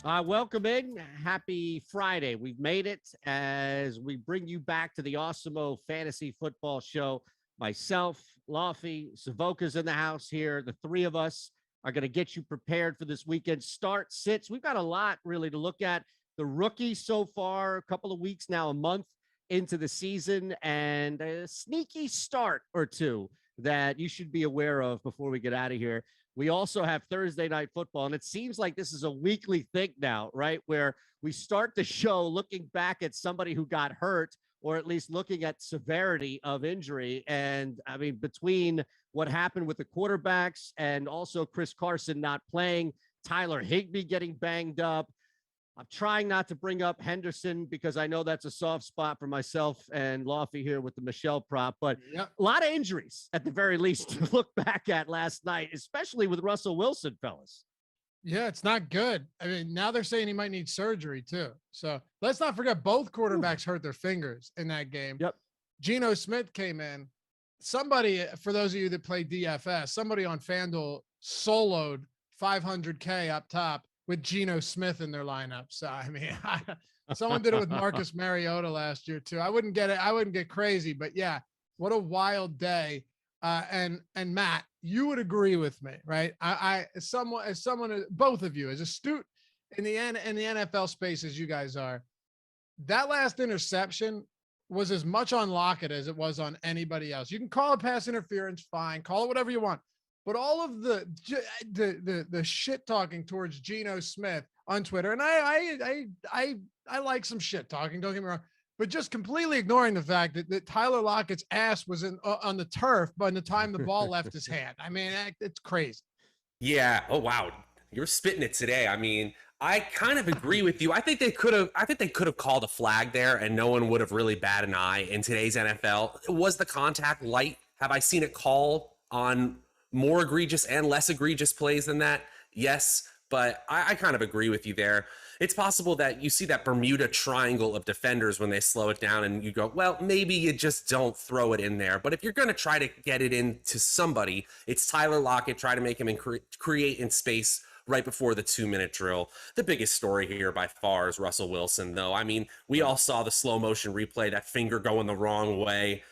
Welcome in. Happy Friday. We've made it as we bring you back to the Awesemo Fantasy Football Show. Myself, Laffy, Savoca's in the house here. The three of us are going to get you prepared for this weekend start sits. We've got a lot really to look at. The rookies so far, a couple of weeks now, a month into the season, and a sneaky start or two that you should be aware of before we get out of here. We also have Thursday night football, and it seems like this is a weekly thing now, right? Where we start the show looking back at somebody who got hurt, or at least looking at severity of injury. And I mean, between what happened with the quarterbacks and also Chris Carson not playing, Tyler Higbee getting banged up, I'm trying not to bring up Henderson because I know that's a soft spot for myself and Laffy here with the Michelle prop, but Yep. a lot of injuries at the very least to look back at last night, especially with Russell Wilson, fellas. Yeah, it's not good. I mean, now they're saying he might need surgery too. So let's not forget both quarterbacks hurt their fingers in that game. Yep. Geno Smith came in. Somebody, for those of you that play DFS, somebody on FanDuel soloed 500K up top with Geno Smith in their lineup. So, I mean, someone did it with Marcus Mariota last year too. I wouldn't get it. I wouldn't get crazy, but yeah, what a wild day. And Matt, you would agree with me, right? As someone, both of you, as astute in the NFL space as you guys are, that last interception was as much on Lockett as it was on anybody else. You can call it pass interference, fine, call it whatever you want, but all of the shit talking towards Geno Smith on Twitter, and I like some shit talking. Don't get me wrong. But just completely ignoring the fact that Tyler Lockett's ass was on the turf by the time the ball left his hand. I mean, it's crazy. Yeah. Oh wow, you're spitting it today. I mean, I kind of agree with you. I think they could have called a flag there, and no one would have really batted an eye in today's NFL. Was the contact light? Have I seen it call on more egregious and less egregious plays than that? Yes, but I kind of agree with you there. It's possible that you see that Bermuda triangle of defenders when they slow it down and you go, well, maybe you just don't throw it in there. But if you're going to try to get it into somebody, it's Tyler Lockett, try to make him create in space right before the 2-minute drill. The biggest story here by far is Russell Wilson, though. I mean, we all saw the slow motion replay, that finger going the wrong way.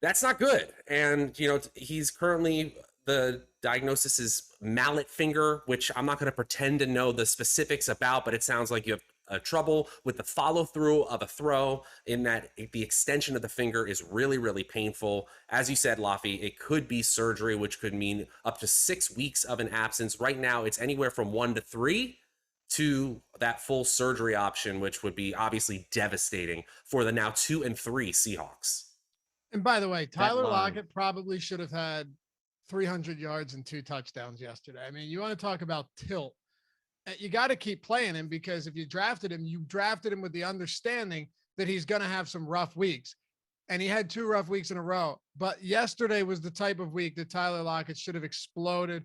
That's not good. And, he's currently, the diagnosis is mallet finger, which I'm not going to pretend to know the specifics about, but it sounds like you have trouble with the follow through of a throw, in that the extension of the finger is really, really painful. As you said, Laffy, it could be surgery, which could mean up to 6 weeks of an absence. Right now, it's anywhere from 1 to 3 to that full surgery option, which would be obviously devastating for the now 2-3 Seahawks. And by the way, Tyler Lockett probably should have had 300 yards and 2 touchdowns yesterday. I mean, you want to talk about tilt. You got to keep playing him, because if you drafted him with the understanding that he's going to have some rough weeks. And he had 2 rough weeks in a row. But yesterday was the type of week that Tyler Lockett should have exploded.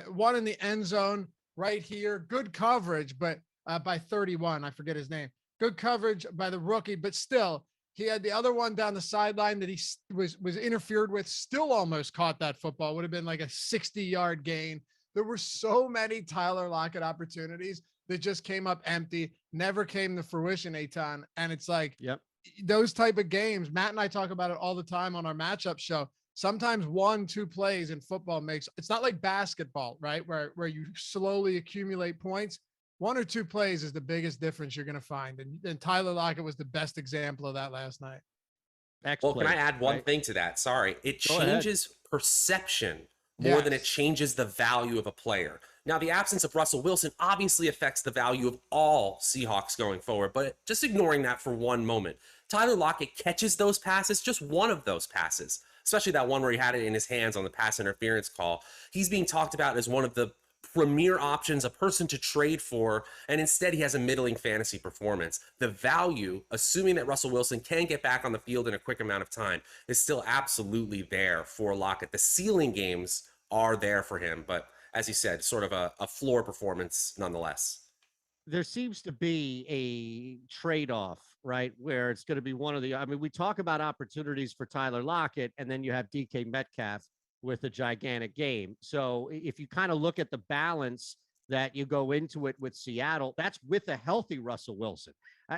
One in the end zone right here. Good coverage, but by 31, I forget his name. Good coverage by the rookie, but still, he had the other one down the sideline that he was interfered with, still almost caught that football. Would have been like a 60-yard gain. There were so many Tyler Lockett opportunities that just came up empty, never came to fruition, Eitan. And it's like, yep, those type of games, Matt and I talk about it all the time on our matchup show. Sometimes 1-2 plays in football it's not like basketball, right? Where you slowly accumulate points. 1 or 2 plays is the biggest difference you're going to find. And Tyler Lockett was the best example of that last night. Well, can I add one thing to that? Sorry. It changes perception more than it changes the value of a player. Now, the absence of Russell Wilson obviously affects the value of all Seahawks going forward, but just ignoring that for one moment, Tyler Lockett catches those passes, just one of those passes, especially that one where he had it in his hands on the pass interference call. He's being talked about as one of the premier options, a person to trade for, and instead he has a middling fantasy performance. The value, assuming that Russell Wilson can get back on the field in a quick amount of time, is still absolutely there for Lockett. The ceiling games are there for him, but as you said, sort of a floor performance nonetheless. There seems to be a trade-off, right, where it's going to be one of the, I mean, we talk about opportunities for Tyler Lockett, and then you have DK Metcalf with a gigantic game. So if you kind of look at the balance that you go into it with Seattle. That's with a healthy Russell Wilson.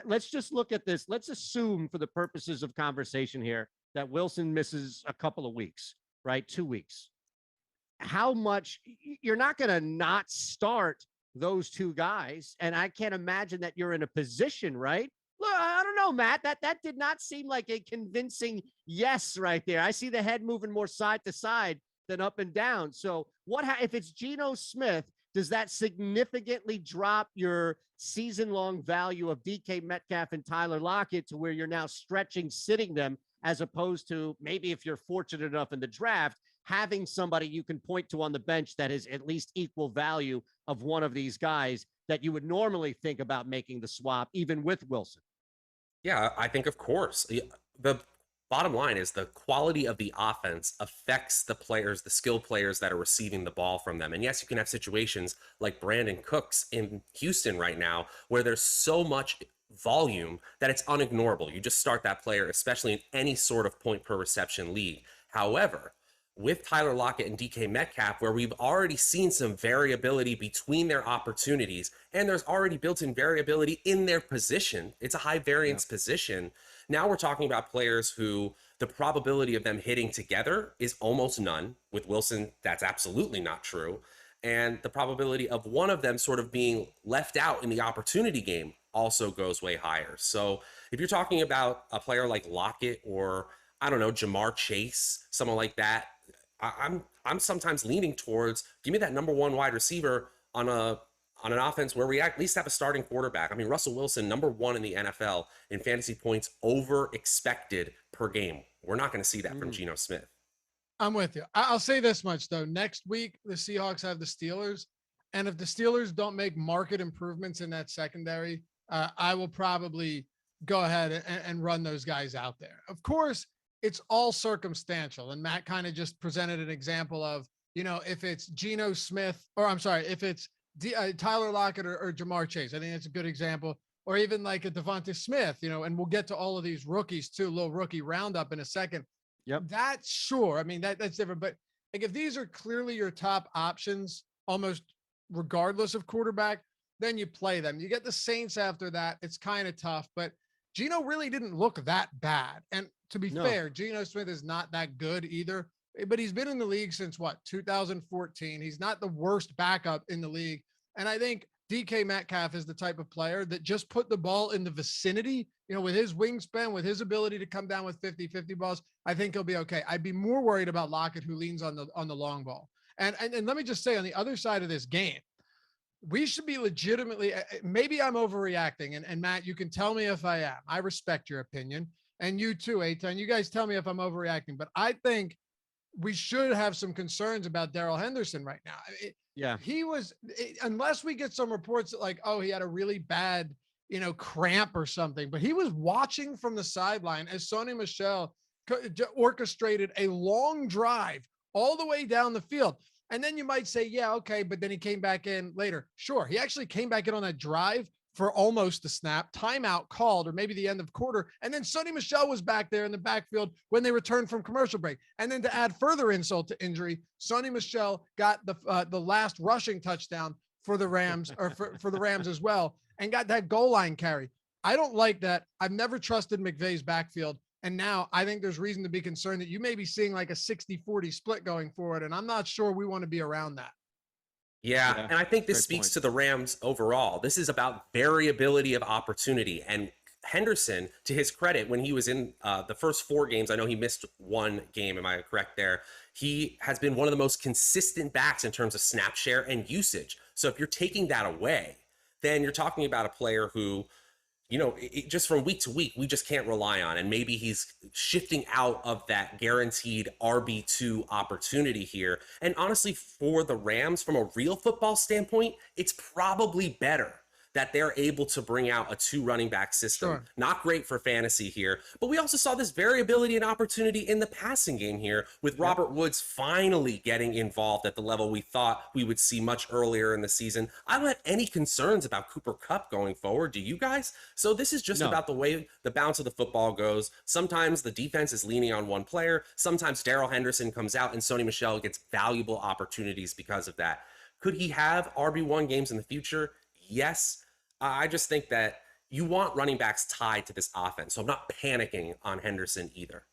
Let's just look at this. Let's assume, for the purposes of conversation here, that Wilson misses a couple of weeks, right? 2 weeks. How much you're not going to not start those two guys. And I can't imagine that you're in a position, right? Look, I don't know, Matt, that did not seem like a convincing yes right there. I see the head moving more side to side than up and down. So if it's Geno Smith, does that significantly drop your season-long value of DK Metcalf and Tyler Lockett to where you're now stretching, sitting them, as opposed to maybe, if you're fortunate enough in the draft, having somebody you can point to on the bench that is at least equal value of one of these guys that you would normally think about making the swap, even with Wilson? Yeah, I think, of course. The bottom line is the quality of the offense affects the players, the skill players that are receiving the ball from them. And yes, you can have situations like Brandon Cooks in Houston right now, where there's so much volume that it's unignorable. You just start that player, especially in any sort of point per reception league. However, with Tyler Lockett and DK Metcalf, where we've already seen some variability between their opportunities, and there's already built-in variability in their position. It's a high variance position. Now we're talking about players who the probability of them hitting together is almost none. With Wilson, that's absolutely not true. And the probability of one of them sort of being left out in the opportunity game also goes way higher. So if you're talking about a player like Lockett, or I don't know, Jamar Chase, someone like that, I'm sometimes leaning towards, give me that number one wide receiver on an offense where we at least have a starting quarterback. I mean, Russell Wilson, number one in the NFL in fantasy points over expected per game. We're not going to see that from Geno Smith. I'm with you. I'll say this much, though. Next week, the Seahawks have the Steelers. And if the Steelers don't make market improvements in that secondary, I will probably go ahead and run those guys out there. Of course, it's all circumstantial. And Matt kind of just presented an example of, if it's Geno Smith, or I'm sorry, if it's Tyler Lockett or Jamar Chase. I think that's a good example. Or even like a Devonta Smith, and we'll get to all of these rookies too, little rookie roundup in a second. Yep. That's sure. I mean, that's different. But like, if these are clearly your top options, almost regardless of quarterback, then you play them. You get the Saints after that. It's kind of tough, but Geno really didn't look that bad. And to be fair, Geno Smith is not that good either, but he's been in the league since 2014. He's not the worst backup in the league. And I think DK Metcalf is the type of player that just put the ball in the vicinity, with his wingspan, with his ability to come down with 50-50 balls. I think he'll be okay. I'd be more worried about Lockett, who leans on the long ball. And let me just say, on the other side of this game, we should be legitimately, maybe I'm overreacting, and Matt, you can tell me if I am. I respect your opinion, and you too, Eitan. You guys tell me if I'm overreacting, but I think we should have some concerns about Darrell Henderson right now. He was, unless we get some reports that like, oh, he had a really bad, cramp or something, but he was watching from the sideline as Sony Michel orchestrated a long drive all the way down the field. And then you might say, yeah, okay, but then he came back in later. Sure, he actually came back in on that drive for almost the snap, timeout called, or maybe the end of quarter. And then Sony Michel was back there in the backfield when they returned from commercial break. And then to add further insult to injury, Sony Michel got the last rushing touchdown for the Rams, or for the Rams as well, and got that goal line carry. I don't like that. I've never trusted McVay's backfield. And now I think there's reason to be concerned that you may be seeing like a 60-40 split going forward. And I'm not sure we want to be around that. Yeah. And I think this speaks to the Rams overall. This is about variability of opportunity. And Henderson, to his credit, when he was in the first 4 games, I know he missed 1 game. Am I correct there? He has been one of the most consistent backs in terms of snap share and usage. So if you're taking that away, then you're talking about a player who, just from week to week, we just can't rely on. And maybe he's shifting out of that guaranteed RB2 opportunity here. And honestly, for the Rams, from a real football standpoint, it's probably better that they're able to bring out a 2 running back system. Sure. Not great for fantasy here, but we also saw this variability and opportunity in the passing game here, with Robert Woods finally getting involved at the level we thought we would see much earlier in the season. I don't have any concerns about Cooper Kupp going forward. Do you guys? So this is just about the way the bounce of the football goes. Sometimes the defense is leaning on one player. Sometimes Darrell Henderson comes out and Sony Michel gets valuable opportunities because of that. Could he have RB1 games in the future? Yes. I just think that you want running backs tied to this offense. So I'm not panicking on Henderson either.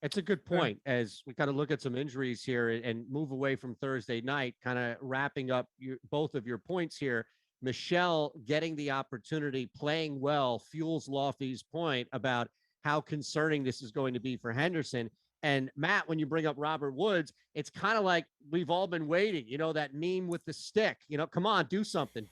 It's a good point as we kind of look at some injuries here and move away from Thursday night, kind of wrapping up both of your points here. Michelle getting the opportunity, playing well, fuels Lofty's point about how concerning this is going to be for Henderson. And Matt, when you bring up Robert Woods, it's kind of like we've all been waiting, that meme with the stick, come on, do something.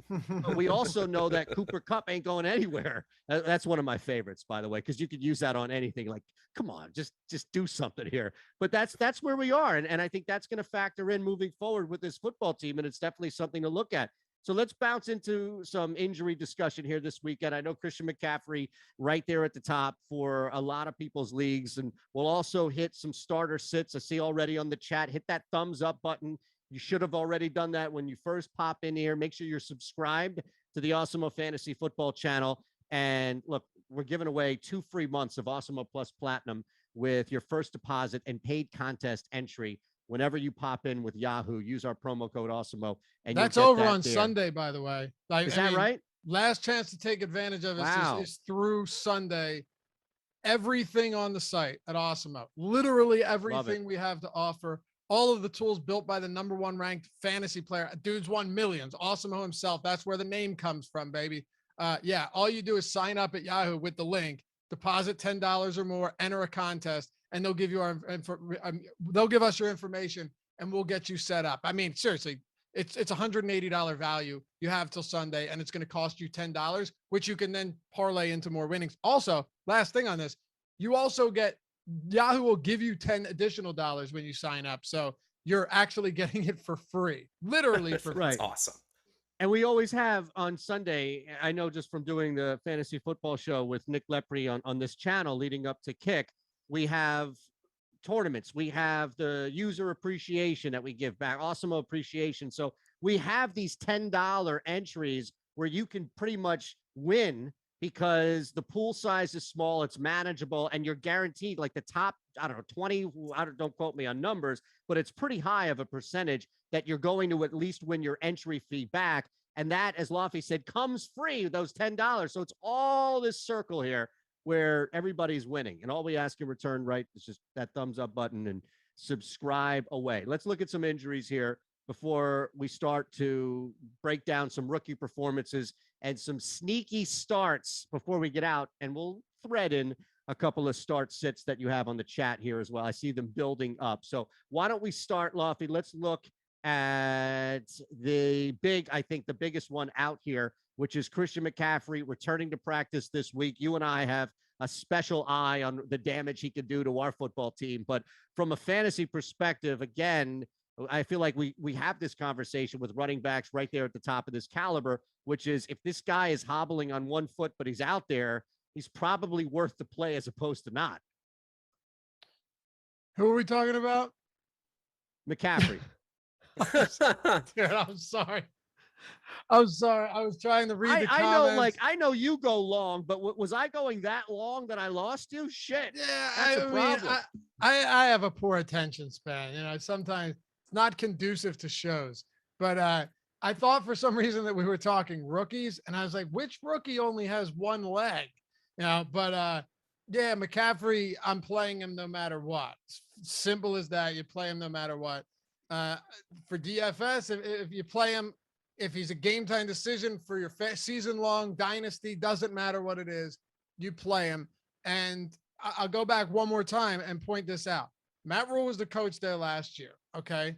But we also know that Cooper Kupp ain't going anywhere. That's one of my favorites, by the way, because you could use that on anything. Like, come on, just do something here. But that's where we are. And I think that's going to factor in moving forward with this football team. And it's definitely something to look at. So let's bounce into some injury discussion here this weekend. I know Christian McCaffrey right there at the top for a lot of people's leagues, and we'll also hit some starter sits. I see already on the chat, hit that thumbs up button. You should have already done that when you first pop in here. Make sure you're subscribed to the Awesemo Fantasy Football channel. And look, we're giving away 2 free months of Awesemo Plus Platinum with your first deposit and paid contest entry. Whenever you pop in with Yahoo, use our promo code Awesemo. And that's over on Sunday, by the way. Is that right? Last chance to take advantage of it is through Sunday. Everything on the site at Awesemo, literally everything we have to offer. All of the tools built by the #1 ranked fantasy player. Dude's won millions. Awesemo himself. That's where the name comes from, baby. All you do is sign up at Yahoo with the link, deposit $10 or more, enter a contest, and they'll give you they'll give us your information and we'll get you set up. I mean, seriously, it's $180 value you have till Sunday, and it's going to cost you $10, which you can then parlay into more winnings. Also, last thing on this, you also get Yahoo will give you $10 additional when you sign up. So you're actually getting it for free, literally for free. That's awesome. And we always have on Sunday, I know just from doing the fantasy football show with Nick Lepre on this channel leading up to kick, we have tournaments. We have the user appreciation that we give back, Awesemo appreciation. So we have these $10 entries where you can pretty much win because the pool size is small, it's manageable, and you're guaranteed like the top, 20, don't quote me on numbers, but it's pretty high of a percentage that you're going to at least win your entry fee back. And that, as Lofty said, comes free, those $10. So it's all this circle here where everybody's winning. And all we ask in return, right, is just that thumbs up button and subscribe away. Let's look at some injuries here before we start to break down some rookie performances and some sneaky starts before we get out. And we'll thread in a couple of start sits that you have on the chat here as well. I see them building up. So why don't we start, Lofty? Let's look at the biggest one out here, which is Christian McCaffrey returning to practice this week. You and I have a special eye on the damage he could do to our football team. But from a fantasy perspective, again, I feel like we have this conversation with running backs right there at the top of this caliber, which is if this guy is hobbling on one foot, but he's out there, he's probably worth the play as opposed to not. Who are we talking about? McCaffrey. Dude, I'm sorry. I was trying to read the comments. I know you go long, but was I going that long that I lost you? Shit. Yeah, that's a problem. I have a poor attention span. Sometimes it's not conducive to shows. But I thought for some reason that we were talking rookies, and I was like, which rookie only has one leg? But McCaffrey, I'm playing him no matter what. It's simple as that. You play him no matter what. For DFS, if you play him, if he's a game time decision for your season long dynasty, doesn't matter what it is, you play him. And I'll go back one more time and point this out. Matt Rule was the coach there last year. Okay.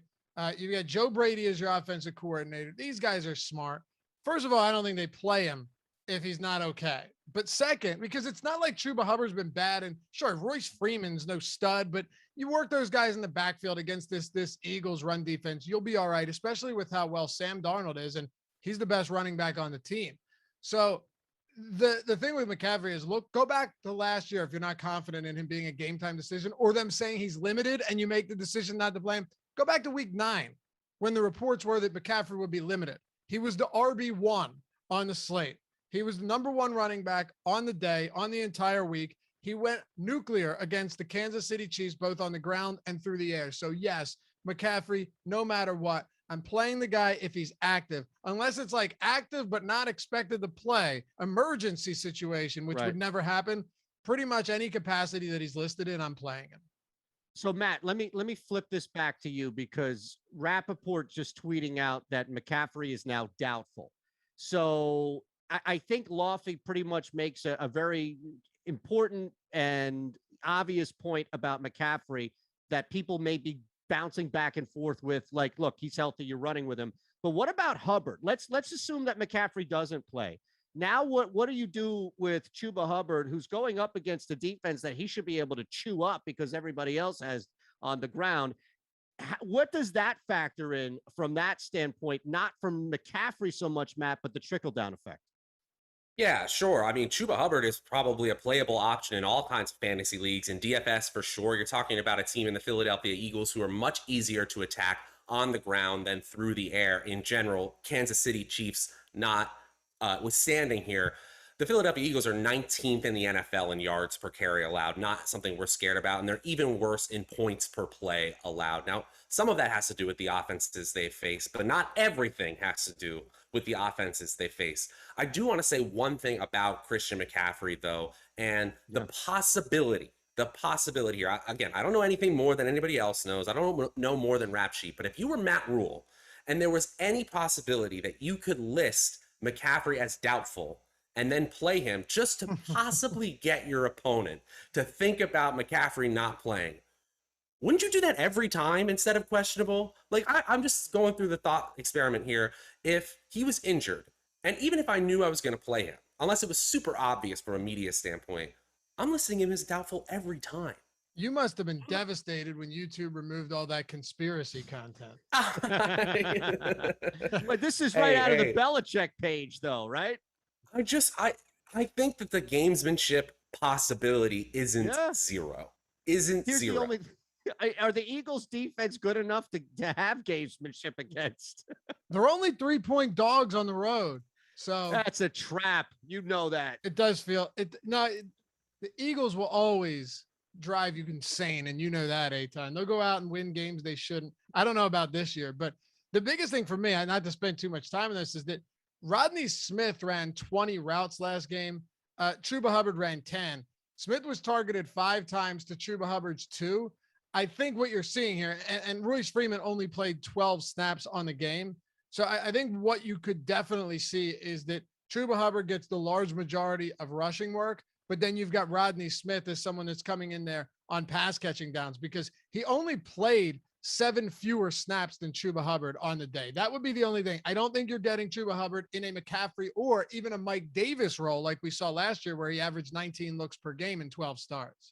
You got Joe Brady as your offensive coordinator. These guys are smart. First of all, I don't think they play him if he's not okay. But second, because it's not like Chuba Hubbard's been bad, and sure, Royce Freeman's no stud, but you work those guys in the backfield against this Eagles run defense, you'll be all right, especially with how well Sam Darnold is, and he's the best running back on the team. So the thing with McCaffrey is, go back to last year if you're not confident in him being a game time decision or them saying he's limited and you make the decision not to play him. Go back to week 9 when the reports were that McCaffrey would be limited. He was the RB1 on the slate. He was the #1 running back on the day, on the entire week. He went nuclear against the Kansas City Chiefs, both on the ground and through the air. So yes, McCaffrey, no matter what. I'm playing the guy if he's active, unless it's like active but not expected to play, emergency situation, which would never happen. Pretty much any capacity that he's listed in, I'm playing him. So Matt, let me flip this back to you because Rappaport just tweeting out that McCaffrey is now doubtful. So I think Lofty pretty much makes a very important and obvious point about McCaffrey that people may be bouncing back and forth with, like, look, he's healthy, you're running with him. But what about Hubbard? Let's assume that McCaffrey doesn't play. Now, what do you do with Chuba Hubbard, who's going up against a defense that he should be able to chew up because everybody else has on the ground? What does that factor in from that standpoint, not from McCaffrey so much, Matt, but the trickle-down effect? Yeah, sure. I mean, Chuba Hubbard is probably a playable option in all kinds of fantasy leagues. In DFS, for sure, you're talking about a team in the Philadelphia Eagles who are much easier to attack on the ground than through the air in general. Kansas City Chiefs not withstanding here. The Philadelphia Eagles are 19th in the NFL in yards per carry allowed, not something we're scared about, and they're even worse in points per play allowed. Now, some of that has to do with the offenses they face, but not everything has to do with the offenses they face. I do want to say one thing about Christian McCaffrey, though, and the possibility here. Again, I don't know anything more than anybody else knows. I don't know more than Rap Sheet, but if you were Matt Rule and there was any possibility that you could list McCaffrey as doubtful and then play him just to possibly get your opponent to think about McCaffrey not playing, wouldn't you do that every time instead of questionable? Like, I'm just going through the thought experiment here. If he was injured, and even if I knew I was going to play him, unless it was super obvious from a media standpoint, I'm listing him as doubtful every time. You must have been devastated when YouTube removed all that conspiracy content. But this is right out of the Belichick page, though, right? I think that the gamesmanship possibility isn't zero. Isn't Here's zero. Are the Eagles defense good enough to have gamesmanship against? They're only 3-point dogs on the road. So that's a trap. You know that. It does feel it. No, the Eagles will always drive you insane. And you know that, Eitan. They'll go out and win games they shouldn't. I don't know about this year, but the biggest thing for me, and not to spend too much time on this, is that Rodney Smith ran 20 routes last game. Chuba Hubbard ran 10. Smith was targeted 5 times to Chuba Hubbard's 2. I think what you're seeing here, and Royce Freeman only played 12 snaps on the game. So I think what you could definitely see is that Chuba Hubbard gets the large majority of rushing work, but then you've got Rodney Smith as someone that's coming in there on pass catching downs because he only played 7 fewer snaps than Chuba Hubbard on the day. That would be the only thing. I don't think you're getting Chuba Hubbard in a McCaffrey or even a Mike Davis role like we saw last year where he averaged 19 looks per game in 12 starts.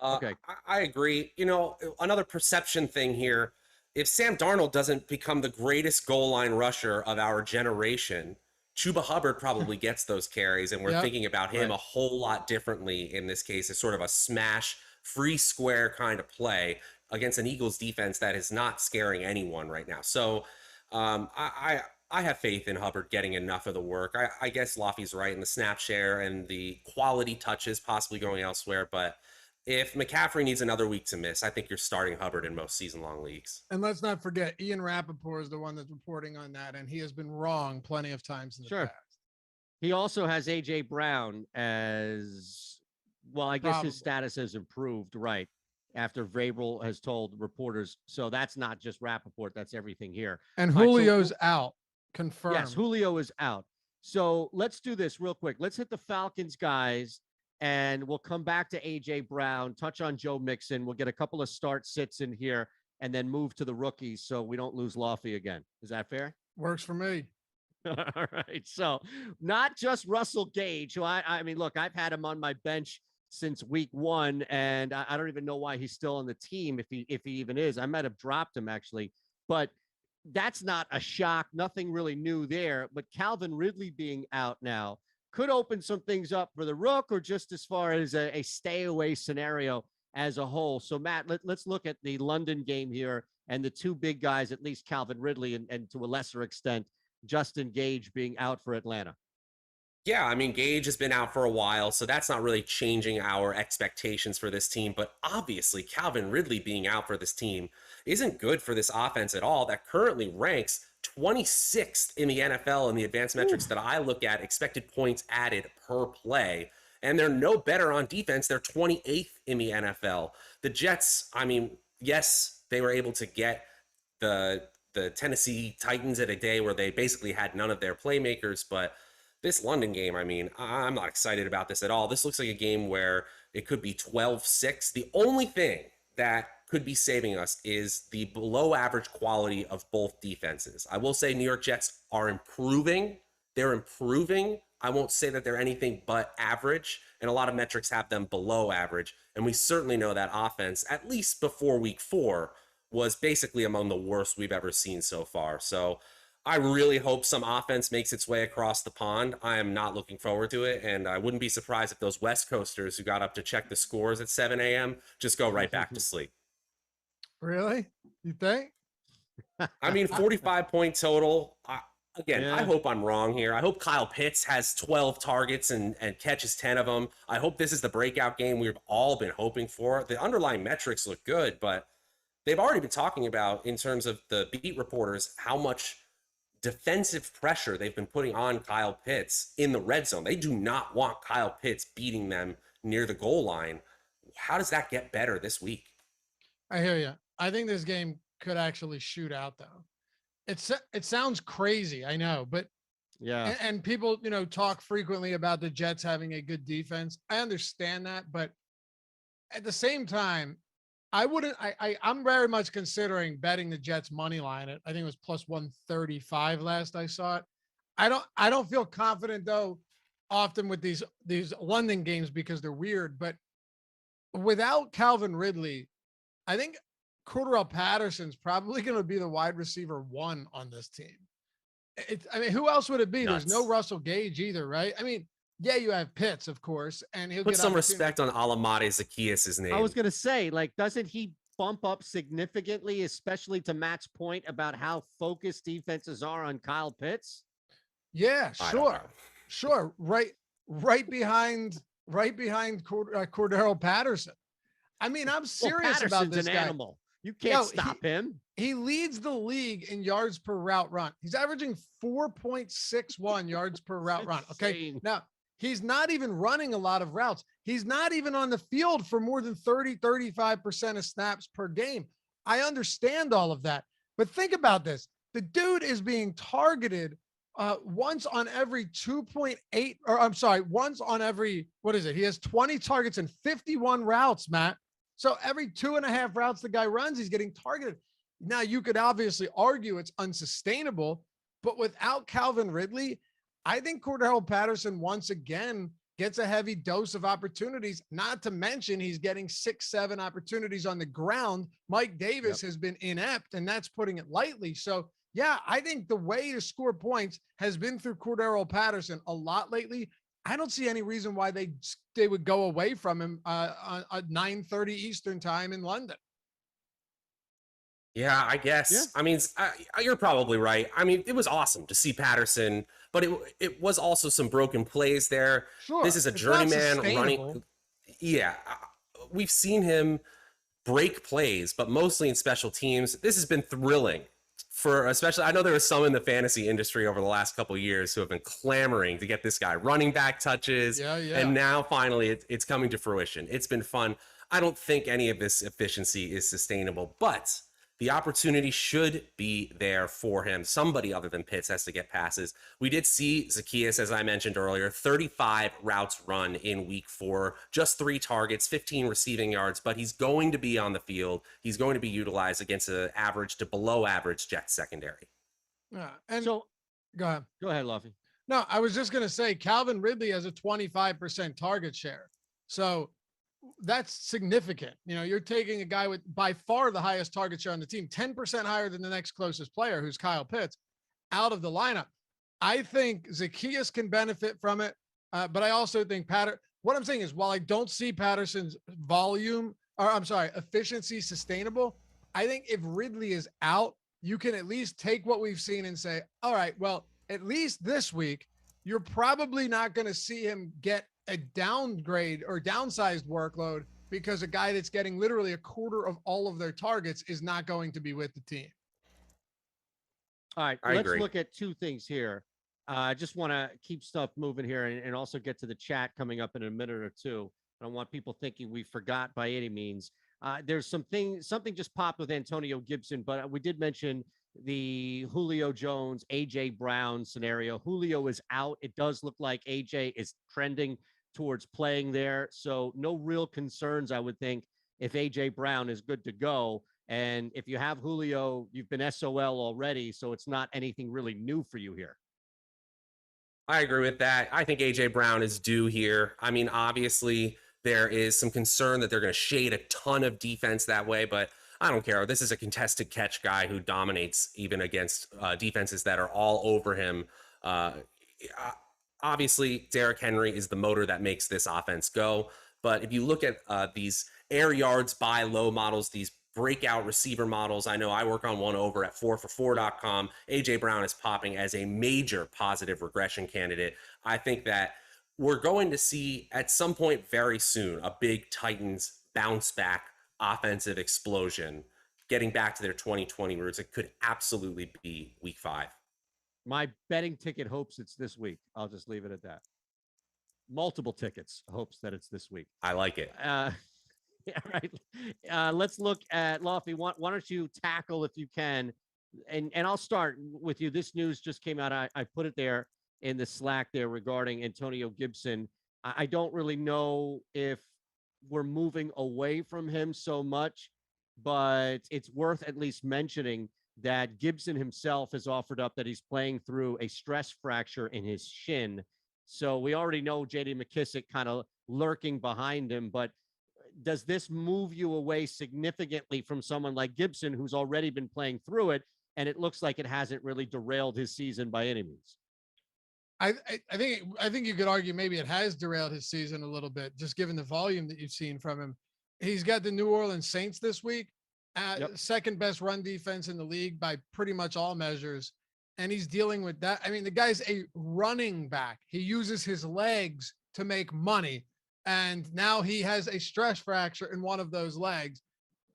Okay. I agree. You know, another perception thing here, if Sam Darnold doesn't become the greatest goal line rusher of our generation, Chuba Hubbard probably gets those carries, and we're thinking about him a whole lot differently in this case as sort of a smash, free square kind of play against an Eagles defense that is not scaring anyone right now. So I have faith in Hubbard getting enough of the work. I guess Lofty's right in the snap share and the quality touches possibly going elsewhere, but if McCaffrey needs another week to miss, I think you're starting Hubbard in most season-long leagues. And let's not forget, Ian Rappaport is the one that's reporting on that, and he has been wrong plenty of times in the past. He also has A.J. Brown as, well, I guess his status has improved, right, after Vrabel has told reporters. So that's not just Rappaport, that's everything here. And Julio's out, confirmed. Yes, Julio is out. So let's do this real quick. Let's hit the Falcons guys. And we'll come back to A.J. Brown, touch on Joe Mixon. We'll get a couple of start sits in here and then move to the rookies so we don't lose Lofty again. Is that fair? Works for me. All right. So not just Russell Gage, who I mean, look, I've had him on my bench since week 1, and I don't even know why he's still on the team if he even is. I might have dropped him, actually. But that's not a shock. Nothing really new there. But Calvin Ridley being out now could open some things up for the Rook, or just as far as a stay away scenario as a whole. So Matt, let's look at the London game here and the 2 big guys, at least Calvin Ridley and to a lesser extent, Justin Gage being out for Atlanta. Yeah, I mean, Gage has been out for a while, so that's not really changing our expectations for this team. But obviously, Calvin Ridley being out for this team isn't good for this offense at all that currently ranks 26th in the NFL in the advanced metrics that I look at, expected points added per play. And they're no better on defense. They're 28th in the NFL. The Jets, I mean, yes, they were able to get the Tennessee Titans at a day where they basically had none of their playmakers, but this London game, I mean, I'm not excited about this at all. This looks like a game where it could be 12-6. The only thing that could be saving us is the below average quality of both defenses. I will say New York Jets are improving. They're improving. I won't say that they're anything but average, and a lot of metrics have them below average. And we certainly know that offense, at least before week 4, was basically among the worst we've ever seen so far. So I really hope some offense makes its way across the pond. I am not looking forward to it, and I wouldn't be surprised if those West Coasters who got up to check the scores at 7 a.m. just go right back to sleep. Really? You think? I mean, 45-point total. Again, Yeah. I hope I'm wrong here. I hope Kyle Pitts has 12 targets and catches 10 of them. I hope this is the breakout game we've all been hoping for. The underlying metrics look good, but they've already been talking about, in terms of the beat reporters, how much defensive pressure they've been putting on Kyle Pitts in the red zone. They do not want Kyle Pitts beating them near the goal line. How does that get better this week? I hear you. I think this game could actually shoot out, though. It sounds crazy, I know, but Yeah. and people, talk frequently about the Jets having a good defense. I understand that, but at the same time, I'm very much considering betting the Jets money line. I think it was plus 135 last I saw it. I don't feel confident though, often with these London games because they're weird, but without Calvin Ridley, I think Cordarrelle Patterson's probably going to be the wide receiver 1 on this team. I mean, who else would it be? Nuts. There's no Russell Gage either, right? I mean, yeah, you have Pitts, of course, and he'll Put get some opportunity. respect on Alamade Zacchaeus' name. I was going to say, doesn't he bump up significantly, especially to Matt's point about how focused defenses are on Kyle Pitts? Yeah, I don't know. sure. Right behind Cordarrelle Patterson. I mean, I'm serious about this an guy. animal. You can't stop him. He leads the league in yards per route run. He's averaging 4.61 yards per route run. Okay. Insane. Now, he's not even running a lot of routes. He's not even on the field for more than 35% of snaps per game. I understand all of that, but think about this. The dude is being targeted once on every 2.8, or I'm sorry, once on every, what is it? He has 20 targets and 51 routes, Matt. So every 2.5 routes the guy runs, he's getting targeted. Now, you could obviously argue it's unsustainable, but without Calvin Ridley, I think Cordarrelle Patterson once again gets a heavy dose of opportunities, not to mention he's getting 6-7 opportunities on the ground. Mike Davis has been inept, and that's putting it lightly. So, yeah, I think the way to score points has been through Cordarrelle Patterson a lot lately. I don't see any reason why they would go away from him at 9:30 Eastern time in London. Yeah, I guess. Yeah. I mean, you're probably right. I mean, it was awesome to see Patterson, but it was also some broken plays there. Sure, This is a it's not journeyman sustainable. running. Yeah, we've seen him break plays, but mostly in special teams. This has been thrilling for, especially, I know there are some in the fantasy industry over the last couple of years who have been clamoring to get this guy running back touches. Yeah. And now finally it's coming to fruition. It's been fun. I don't think any of this efficiency is sustainable, but the opportunity should be there for him. Somebody other than Pitts has to get passes. We did see Zacchaeus, as I mentioned earlier, 35 routes run in week 4, just 3 targets, 15 receiving yards, but he's going to be on the field. He's going to be utilized against an average to below average Jets secondary. Yeah. And So go ahead. go ahead, Luffy. No, I was just going to say Calvin Ridley has a 25% target share. So that's significant. You're taking a guy with by far the highest target share on the team, 10% higher than the next closest player, who's Kyle Pitts, out of the lineup. I think Zacchaeus can benefit from it. But I also think what I'm saying is, while I don't see Patterson's efficiency sustainable, I think if Ridley is out, you can at least take what we've seen and say, all right, well, at least this week, you're probably not going to see him get a downgrade or downsized workload because a guy that's getting literally a quarter of all of their targets is not going to be with the team. All right, I let's agree. look at two things here. I just want to keep stuff moving here and also get to the chat coming up in a minute or two. I don't want people thinking we forgot by any means. There's something just popped with Antonio Gibson, but we did mention the Julio Jones, AJ Brown scenario. Julio is out. It does look like AJ is trending towards playing there. So no real concerns, I would think, if AJ Brown is good to go. And if you have Julio, you've been SOL already, so it's not anything really new for you here. I agree with that. I think AJ Brown is due here. I mean, obviously, there is some concern that they're going to shade a ton of defense that way, but I don't care. This is a contested catch guy who dominates even against defenses that are all over him. Obviously, Derrick Henry is the motor that makes this offense go. But if you look at these air yards by low models, these breakout receiver models, I know I work on one over at 4for4.com. AJ Brown is popping as a major positive regression candidate. I think that we're going to see at some point very soon a big Titans bounce back offensive explosion, getting back to their 2020 roots. It could absolutely be week 5. My betting ticket hopes it's this week. I'll just leave it at that. Multiple tickets hopes that it's this week. I like it. Yeah, right. Let's look at Lofty. Why don't you tackle, if you can, and I'll start with you. This news just came out. I put it there in the Slack there regarding Antonio Gibson. I don't really know if we're moving away from him so much, but it's worth at least mentioning that Gibson himself has offered up that he's playing through a stress fracture in his shin. So we already know J.D. McKissic kind of lurking behind him, but does this move you away significantly from someone like Gibson, who's already been playing through it, and it looks like it hasn't really derailed his season by any means? I think you could argue maybe it has derailed his season a little bit, just given the volume that you've seen from him. He's got the New Orleans Saints this week, second best run defense in the league by pretty much all measures. And he's dealing with that. I mean, the guy's a running back. He uses his legs to make money. And now he has a stress fracture in one of those legs.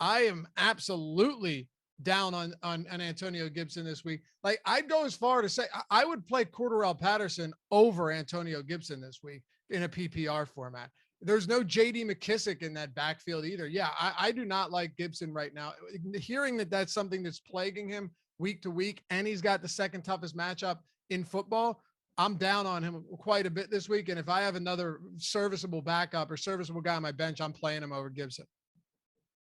I am absolutely down on Antonio Gibson this week. Like, I'd go as far to say I would play Cordarrelle Patterson over Antonio Gibson this week in a PPR format. There's no J.D. McKissic in that backfield either. Yeah, I do not like Gibson right now. Hearing that that's something that's plaguing him week to week, and he's got the second toughest matchup in football, I'm down on him quite a bit this week. And if I have another serviceable backup or serviceable guy on my bench, I'm playing him over Gibson.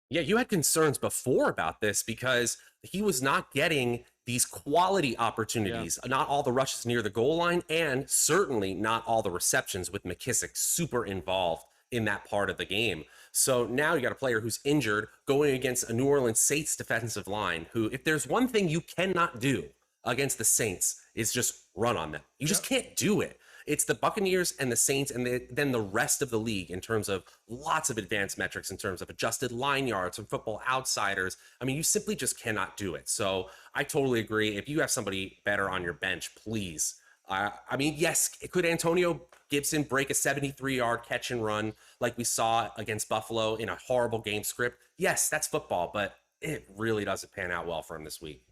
Yeah, you had concerns before about this because he was not getting these quality opportunities, not all the rushes near the goal line, and certainly not all the receptions with McKissic super involved in that part of the game. So now you got a player who's injured going against a New Orleans Saints defensive line who, if there's one thing you cannot do against the Saints, is just run on them. You just can't do it. It's the Buccaneers and the Saints and then the rest of the league in terms of lots of advanced metrics, in terms of adjusted line yards from Football Outsiders. I mean, you simply just cannot do it. So I totally agree. If you have somebody better on your bench, please. I mean, yes, could Antonio Gibson break a 73-yard catch and run like we saw against Buffalo in a horrible game script? Yes, that's football, but it really doesn't pan out well for him this week.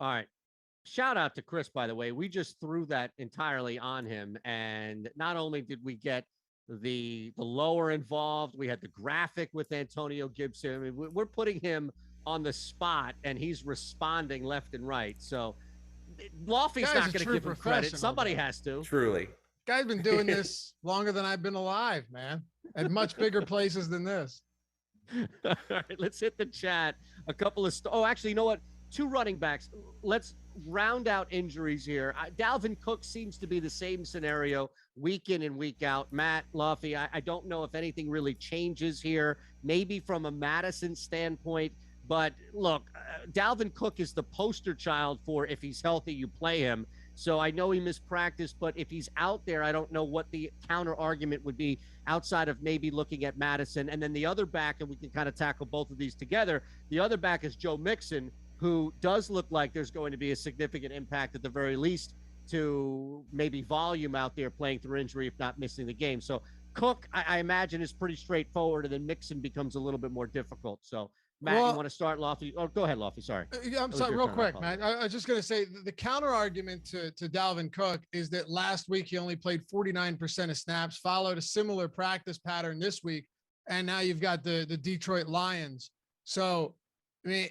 All right. Shout out to Chris, by the way. We just threw that entirely on him. And not only did we get the lower involved, we had the graphic with Antonio Gibson. I mean, we're putting him on the spot, and he's responding left and right. So Lofty's not going to give him credit. Somebody has to. Truly. Guy's been doing this longer than I've been alive, man. At much bigger places than this. All right, let's hit the chat. A couple of actually, you know what? 2 running backs. Let's round out injuries here. Dalvin Cook seems to be the same scenario week in and week out. Matt, Luffy, I don't know if anything really changes here, maybe from a Madison standpoint. But look, Dalvin Cook is the poster child for if he's healthy, you play him. So I know he missed practice, but if he's out there, I don't know what the counter argument would be outside of maybe looking at Madison. And then the other back, and we can kind of tackle both of these together, the other back is Joe Mixon, who does look like there's going to be a significant impact at the very least to maybe volume out there playing through injury, if not missing the game. So Cook, I imagine, is pretty straightforward, and then Mixon becomes a little bit more difficult. So, Matt, you Well, want to start, Lofty? Oh, go ahead, Lofty. Sorry. Yeah, I'm It was sorry, your real turn. quick, man. I was just going to say the counter argument to Dalvin Cook is that last week he only played 49% of snaps, followed a similar practice pattern this week, and now you've got the Detroit Lions. So, I mean,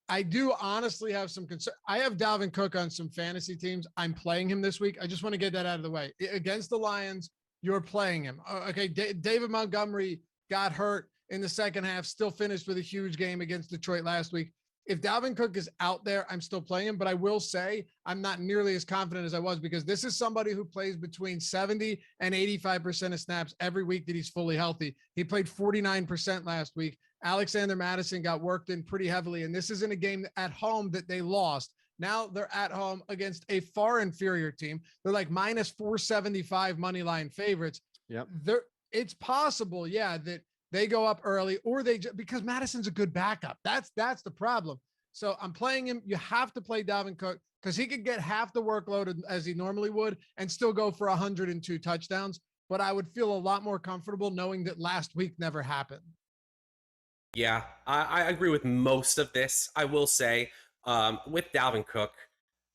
I do honestly have some concern. I have Dalvin Cook on some fantasy teams. I'm playing him this week. I just want to get that out of the way. Against the Lions, you're playing him. Okay, David Montgomery got hurt in the second half, still finished with a huge game against Detroit last week. If Dalvin Cook is out there, I'm still playing him, but I will say I'm not nearly as confident as I was because this is somebody who plays between 70 and 85% of snaps every week that he's fully healthy. He played 49% last week. Alexander Mattison got worked in pretty heavily, and this isn't a game at home that they lost. Now they're at home against a far inferior team. They're like minus 475 money line favorites. Yep. It's possible, yeah, that they go up early or because Madison's a good backup. That's the problem. So I'm playing him. You have to play Dalvin Cook because he could get half the workload as he normally would and still go for 102 touchdowns. But I would feel a lot more comfortable knowing that last week never happened. Yeah, I agree with most of this. I will say with Dalvin Cook,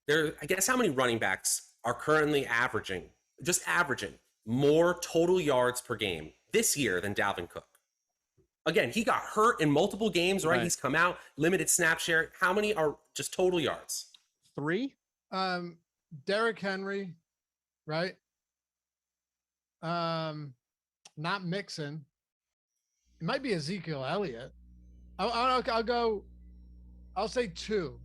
I guess how many running backs are currently averaging more total yards per game this year than Dalvin Cook? Again, he got hurt in multiple games, right? He's come out, limited snap share. How many are just total yards? 3. Derrick Henry, right? Not Mixon. It might be Ezekiel Elliott. I'll say 2.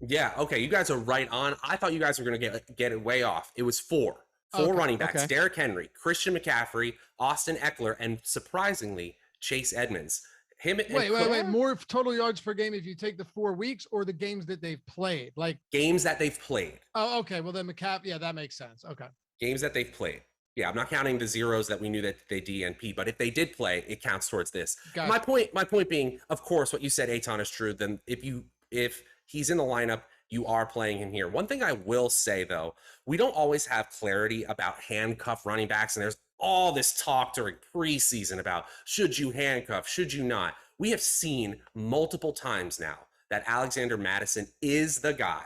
Yeah, okay. You guys are right on. I thought you guys were going to get it way off. It was 4. 4 running backs. Okay. Derrick Henry, Christian McCaffrey, Austin Eckler, and surprisingly, Chase Edmonds. Wait. More total yards per game if you take the 4 weeks or the games that they've played? Like games that they've played. Oh, okay. Well, then McCaffrey, yeah, that makes sense. Okay. Games that they've played. Yeah, I'm not counting the zeros that we knew that they DNP, but if they did play, it counts towards this. Gotcha. My point being, of course, what you said, Eitan, is true. Then if he's in the lineup, you are playing him here. One thing I will say, though, we don't always have clarity about handcuff running backs, and there's all this talk during preseason about should you handcuff, should you not. We have seen multiple times now that Alexander Mattison is the guy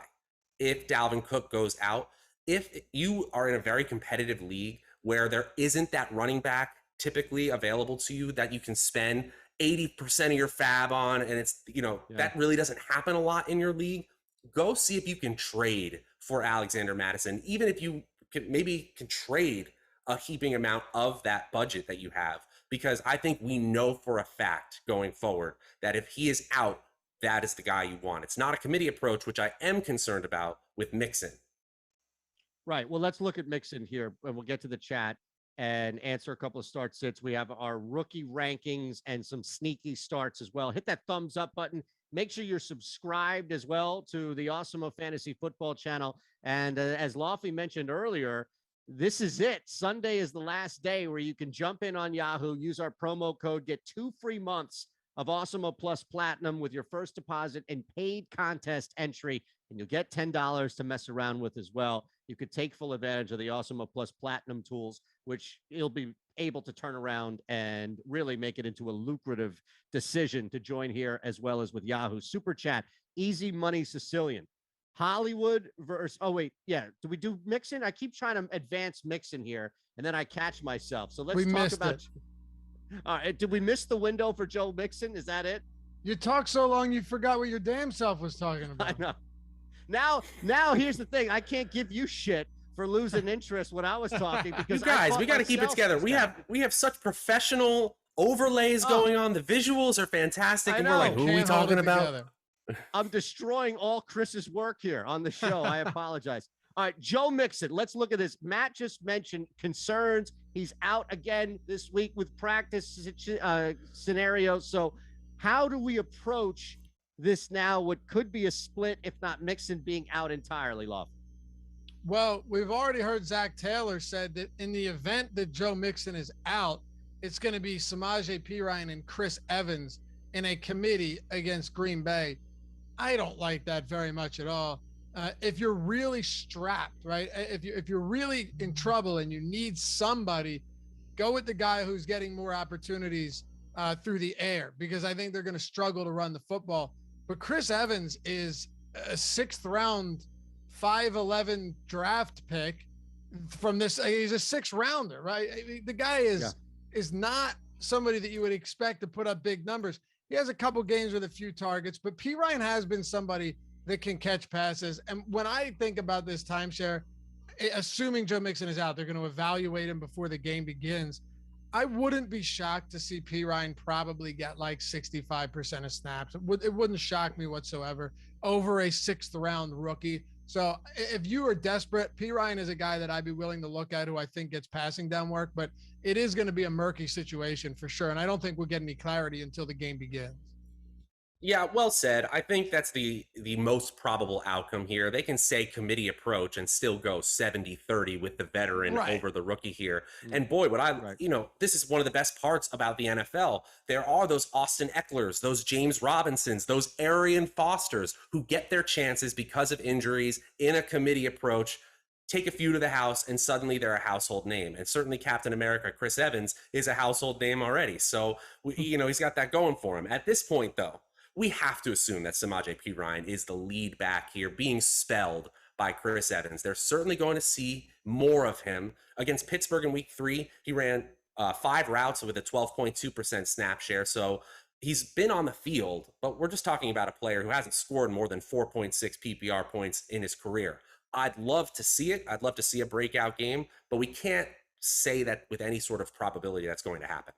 if Dalvin Cook goes out. If you are in a very competitive league where there isn't that running back typically available to you that you can spend 80% of your fab on, and it's, that really doesn't happen a lot in your league, go see if you can trade for Alexander Mattison, even if you can trade a heaping amount of that budget that you have, because I think we know for a fact going forward that if he is out, that is the guy you want. It's not a committee approach, which I am concerned about with Mixon. Right. Well, let's look at Mixon here, and we'll get to the chat and answer a couple of start sits. We have our rookie rankings and some sneaky starts as well. Hit that thumbs up button. Make sure you're subscribed as well to the Awesemo Fantasy Football channel. And as Lofty mentioned earlier, this is it. Sunday is the last day where you can jump in on Yahoo, use our promo code, get 2 free months of Awesemo Plus Platinum with your first deposit and paid contest entry, and you'll get $10 to mess around with as well. You could take full advantage of the Awesemo Plus Platinum tools, which you'll be able to turn around and really make it into a lucrative decision to join here, as well as with Yahoo Super Chat. Easy Money Sicilian. Hollywood versus, do we do Mixon? I keep trying to advance Mixon here, and then I catch myself. So let's talk about it. All right, did we miss the window for Joe Mixon? Is that it? You talked so long you forgot what your damn self was talking about. I know. Now here's the thing. I can't give you shit for losing interest when I was talking, because you guys, we got to keep it together. We have such professional overlays going on. The visuals are fantastic, and we're like, who are we talking about? I'm destroying all Chris's work here on the show. I apologize. All right, Joe Mixon. Let's look at this. Matt just mentioned concerns. He's out again this week with practice scenarios. So how do we approach this now? What could be a split, if not Mixon being out entirely, Love? Well, we've already heard Zach Taylor said that in the event that Joe Mixon is out, it's going to be Samaje Perine and Chris Evans in a committee against Green Bay. I don't like that very much at all. If you're really strapped, right? If you're really in trouble and you need somebody, go with the guy who's getting more opportunities through the air, because I think they're going to struggle to run the football. But Chris Evans is a 6th round, 5'11" draft pick from this. He's a 6th rounder, right? I mean, the guy is not somebody that you would expect to put up big numbers. He has a couple games with a few targets, but P. Ryan has been somebody that can catch passes. And when I think about this timeshare, assuming Joe Mixon is out, they're going to evaluate him before the game begins. I wouldn't be shocked to see P. Ryan probably get like 65% of snaps. It wouldn't shock me whatsoever over a 6th round rookie. So if you are desperate, P. Ryan is a guy that I'd be willing to look at, who I think gets passing down work, but it is going to be a murky situation for sure. And I don't think we'll get any clarity until the game begins. Yeah, well said. I think that's the most probable outcome here. They can say committee approach and still go 70-30 with the veteran over the rookie here. And boy, this is one of the best parts about the NFL. There are those Austin Ecklers, those James Robinsons, those Arian Fosters who get their chances because of injuries in a committee approach, take a few to the house, and suddenly they're a household name. And certainly Captain America, Chris Evans, is a household name already. So, he's got that going for him. At this point, though, we have to assume that Samaje Perine is the lead back here, being spelled by Chris Evans. They're certainly going to see more of him. Against Pittsburgh in week 3, he ran 5 routes with a 12.2% snap share. So he's been on the field, but we're just talking about a player who hasn't scored more than 4.6 PPR points in his career. I'd love to see it. I'd love to see a breakout game, but we can't say that with any sort of probability that's going to happen.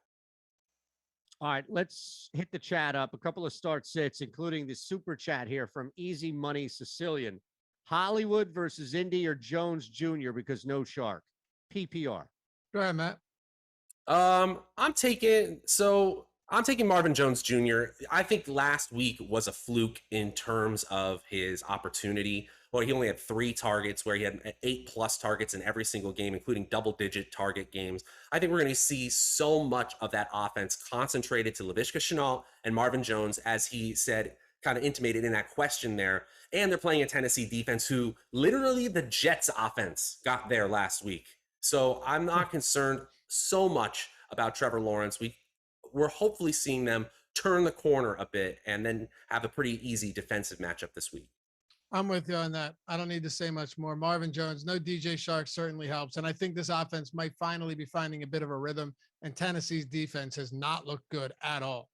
All right, let's hit the chat up. A couple of start sits, including the super chat here from Easy Money Sicilian. Hollywood versus Indy or Jones Jr. because no Shark. PPR. Go ahead, Matt. I'm taking Marvin Jones Jr. I think last week was a fluke in terms of his opportunity. Well, he only had 3 targets where he had 8+ targets in every single game, including double-digit target games. I think we're going to see so much of that offense concentrated to Laviska Shenault and Marvin Jones, as he said, kind of intimated in that question there. And they're playing a Tennessee defense who literally the Jets offense got there last week. So I'm not concerned so much about Trevor Lawrence. We're hopefully seeing them turn the corner a bit and then have a pretty easy defensive matchup this week. I'm with you on that. I don't need to say much more. Marvin Jones, no DJ Shark certainly helps. And I think this offense might finally be finding a bit of a rhythm, and Tennessee's defense has not looked good at all.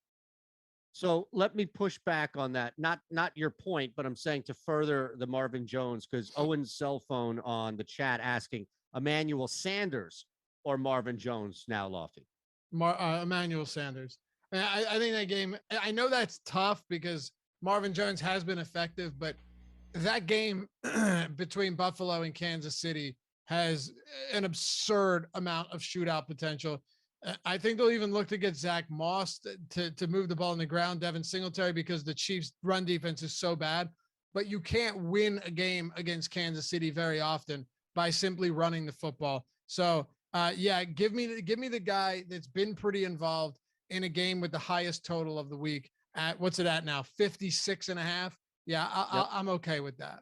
So let me push back on that. Not your point, but I'm saying to further the Marvin Jones, because Owen's cell phone on the chat asking Emmanuel Sanders or Marvin Jones now, Lofty. Emmanuel Sanders. I think that game, I know that's tough because Marvin Jones has been effective, but that game between Buffalo and Kansas City has an absurd amount of shootout potential. I think they'll even look to get Zach Moss to move the ball on the ground, Devin Singletary, because the Chiefs' run defense is so bad. But you can't win a game against Kansas City very often by simply running the football. So, give me the guy that's been pretty involved in a game with the highest total of the week. At what's it at now? 56.5. Yeah, I'm okay with that.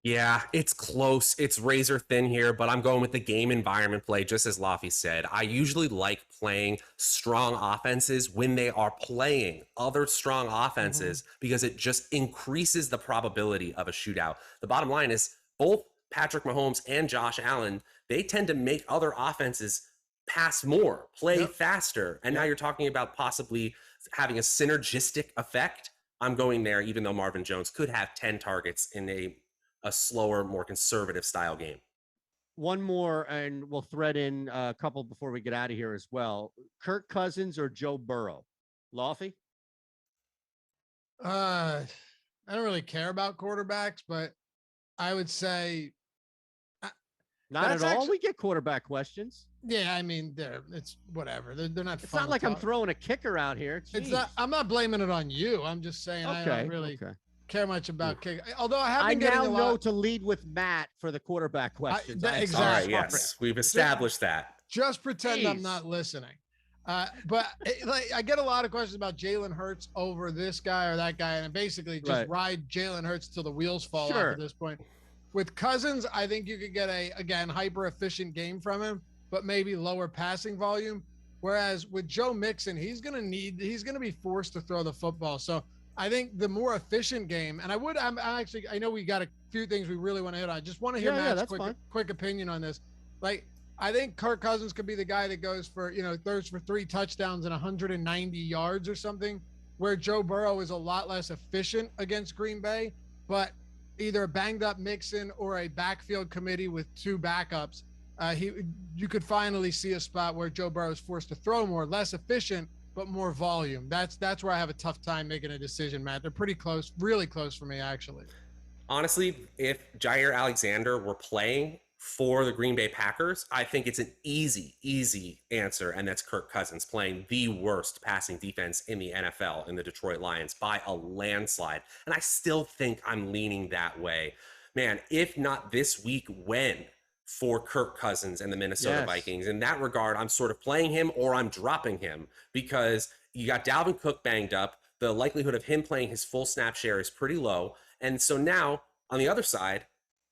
Yeah, it's close. It's razor thin here, but I'm going with the game environment play, just as Laffy said. I usually like playing strong offenses when they are playing other strong offenses because it just increases the probability of a shootout. The bottom line is both Patrick Mahomes and Josh Allen, they tend to make other offenses pass more, play faster. And now you're talking about possibly having a synergistic effect. I'm going there, even though Marvin Jones could have 10 targets in a slower, more conservative style game. One more, and we'll thread in a couple before we get out of here as well. Kirk Cousins or Joe Burrow? Lofty? I don't really care about quarterbacks, but I would say not at all. We get quarterback questions. Yeah, I mean, it's whatever. They're not. It's not like I'm throwing a kicker out here. Jeez. It's not. I'm not blaming it on you. I'm just saying I don't really care much about kicker. Although I now know to lead with Matt for the quarterback questions. Exactly. All right, yes, we've established that. Just pretend I'm not listening. But I get a lot of questions about Jalen Hurts over this guy or that guy, and basically just ride Jalen Hurts till the wheels fall off at this point. With Cousins, I think you could get a hyper efficient game from him. but maybe lower passing volume. Whereas with Joe Mixon, he's going to be forced to throw the football. So I think the more efficient game, and I know we got a few things we really want to hit on. I just want to hear Matt's quick opinion on this. Like, I think Kirk Cousins could be the guy that goes for, throws for 3 touchdowns and 190 yards or something, where Joe Burrow is a lot less efficient against Green Bay, but either a banged up Mixon or a backfield committee with 2 backups. You could finally see a spot where Joe Burrow is forced to throw more, less efficient, but more volume. That's where I have a tough time making a decision, Matt. They're pretty close, really close for me, actually. Honestly, if Jair Alexander were playing for the Green Bay Packers, I think it's an easy answer, and that's Kirk Cousins playing the worst passing defense in the NFL in the Detroit Lions by a landslide. And I still think I'm leaning that way. Man, if not this week, when? For Kirk Cousins and the Minnesota Vikings. In that regard, I'm sort of playing him or I'm dropping him, because you got Dalvin Cook banged up. The likelihood of him playing his full snap share is pretty low. And so now on the other side,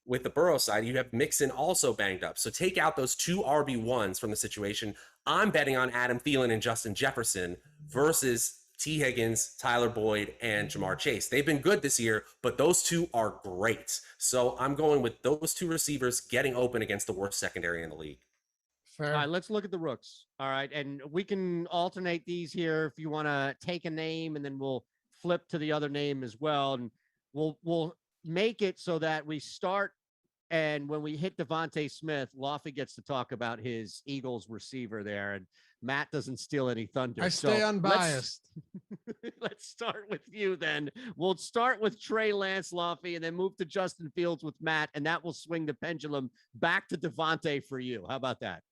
with the Burrow side, you have Mixon also banged up. So take out those 2 RB1s from the situation. I'm betting on Adam Thielen and Justin Jefferson versus T. Higgins, Tyler Boyd, and Jamar Chase. They've been good this year, but those 2 are great. So I'm going with those 2 receivers getting open against the worst secondary in the league. Fair. All right, let's look at the rooks. All right, and we can alternate these here if you want to take a name, and then we'll flip to the other name as well, and we'll make it so that we start. And when we hit Devonta Smith, Lofty gets to talk about his Eagles receiver there, and Matt doesn't steal any thunder. I stay unbiased. Let's start with you then. We'll start with Trey Lance, Lofty, and then move to Justin Fields with Matt, and that will swing the pendulum back to Devonta for you. How about that?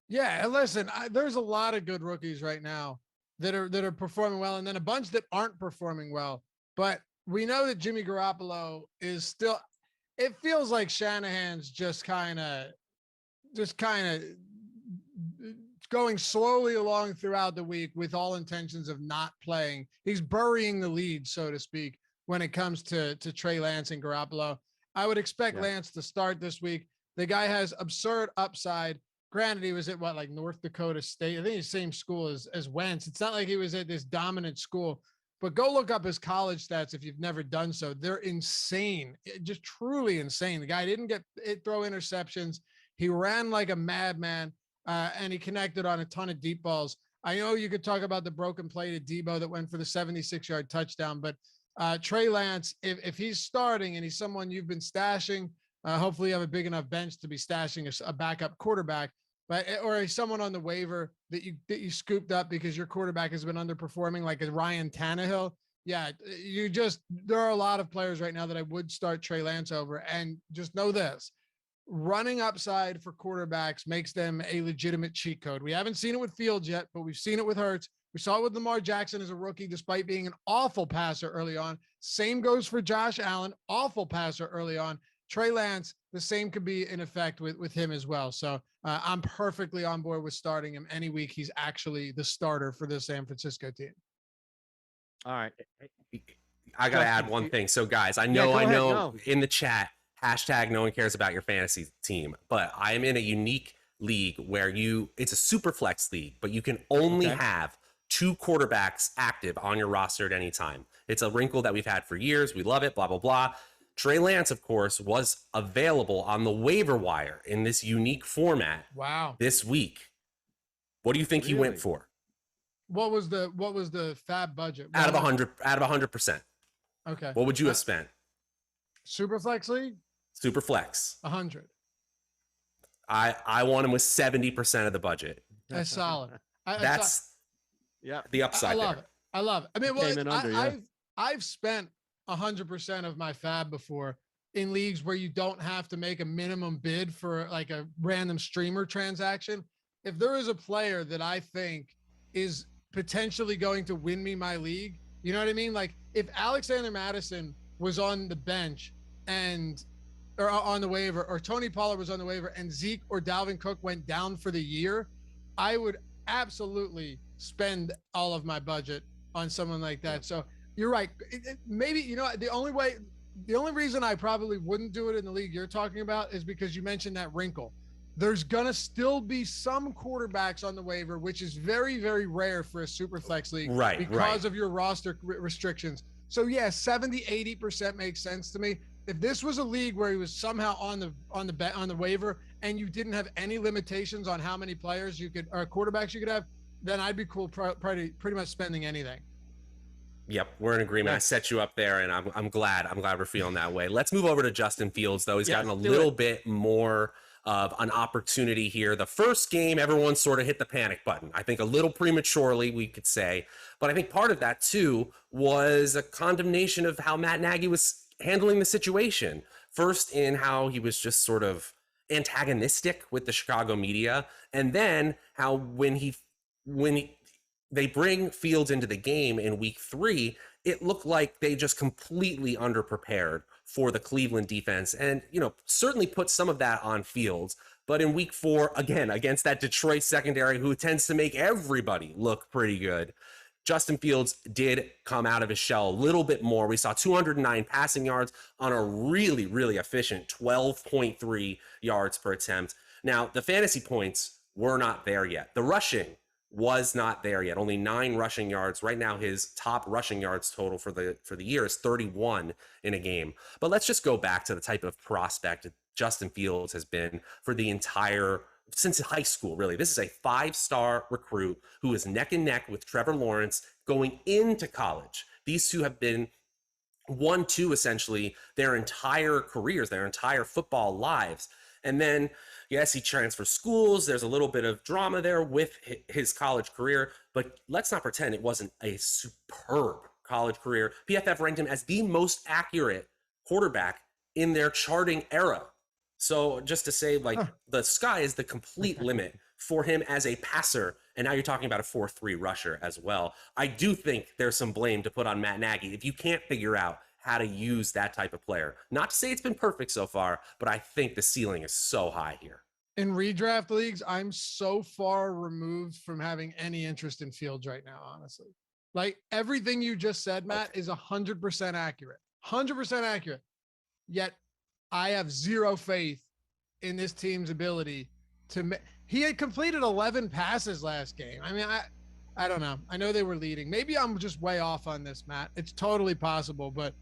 Yeah, and listen, there's a lot of good rookies right now that are performing well, and then a bunch that aren't performing well. But we know that Jimmy Garoppolo is still. It feels like Shanahan's just kind of going slowly along throughout the week with all intentions of not playing. He's burying the lead, so to speak, when it comes to Trey Lance and Garoppolo. I would expect Lance to start this week. The guy has absurd upside. Granted, he was at North Dakota State. I think he's the same school as Wentz. It's not like he was at this dominant school. But go look up his college stats if you've never done so. They're insane, just truly insane. The guy didn't throw interceptions. He ran like a madman, and he connected on a ton of deep balls. I know you could talk about the broken play to Debo that went for the 76-yard touchdown, but Trey Lance, if he's starting and he's someone you've been stashing, hopefully you have a big enough bench to be stashing a backup quarterback. Or someone on the waiver that you scooped up because your quarterback has been underperforming, like a Ryan Tannehill. Yeah, there are a lot of players right now that I would start Trey Lance over. And just know this, running upside for quarterbacks makes them a legitimate cheat code. We haven't seen it with Fields yet, but we've seen it with Hurts. We saw it with Lamar Jackson as a rookie, despite being an awful passer early on. Same goes for Josh Allen, awful passer early on. Trey Lance, the same could be in effect with him as well. So I'm perfectly on board with starting him any week. He's actually the starter for the San Francisco team. All right. I got to add one thing. So guys, I know in the chat, hashtag no one cares about your fantasy team, but I am in a unique league where it's a super flex league, but you can only have 2 quarterbacks active on your roster at any time. It's a wrinkle that we've had for years. We love it, blah, blah, blah. Trey Lance, of course, was available on the waiver wire in this unique format. Wow. This week. What do you think he went for? What was the fab budget? Out of 100%. Okay. What would you have spent? Superflex league? Superflex. 100. I want him with 70% of the budget. That's solid. That's the upside. I love it. I mean, I've spent 100% of my fab before in leagues where you don't have to make a minimum bid for like a random streamer transaction. If there is a player that I think is potentially going to win me my league, you know what I mean? Like if Alexander Madison was on the bench or on the waiver, or Tony Pollard was on the waiver and Zeke or Dalvin Cook went down for the year, I would absolutely spend all of my budget on someone like that. So you're right. Maybe, the only reason I probably wouldn't do it in the league you're talking about is because you mentioned that wrinkle. there's going to still be some quarterbacks on the waiver, which is very, very rare for a super flex league because of your roster restrictions. So yeah, 70-80% makes sense to me. If this was a league where he was somehow on the waiver and you didn't have any limitations on how many players you could or quarterbacks you could have, then I'd be cool pretty much spending anything. Yep, we're in agreement. I set you up there, and I'm glad we're feeling that way. Let's move over to Justin Fields, though. He's gotten a little bit more of an opportunity here. The first game, everyone sort of hit the panic button. I think a little prematurely, we could say. But I think part of that, too, was a condemnation of how Matt Nagy was handling the situation. First, in how he was just sort of antagonistic with the Chicago media, and then how when they bring Fields into the game in week 3, it looked like they just completely underprepared for the Cleveland defense and, certainly put some of that on Fields. But in week 4, again, against that Detroit secondary, who tends to make everybody look pretty good, Justin Fields did come out of his shell a little bit more. We saw 209 passing yards on a really, really efficient 12.3 yards per attempt. Now, the fantasy points were not there yet. The rushing was not there yet. Only 9 rushing yards. Right now, his top rushing yards total for the year is 31 in a game. But let's just go back to the type of prospect Justin Fields has been for the entire since high school, really. This is a 5-star recruit who is neck and neck with Trevor Lawrence going into college. These two have been 1-2 essentially their entire careers, their entire football lives. And then, yes, he transfers schools. There's a little bit of drama there with his college career, but let's not pretend it wasn't a superb college career. PFF ranked him as the most accurate quarterback in their charting era. So just to say, the sky is the complete limit for him as a passer. And now you're talking about a 4.3 rusher as well. I do think there's some blame to put on Matt Nagy if you can't figure out how to use that type of player. Not to say it's been perfect so far, but I think the ceiling is so high here. In redraft leagues, I'm so far removed from having any interest in Fields right now, honestly. Like everything you just said, Matt, is 100% accurate. 100% accurate. Yet I have zero faith in this team's ability to he had completed 11 passes last game. I mean, I don't know. I know they were leading. Maybe I'm just way off on this, Matt. It's totally possible, but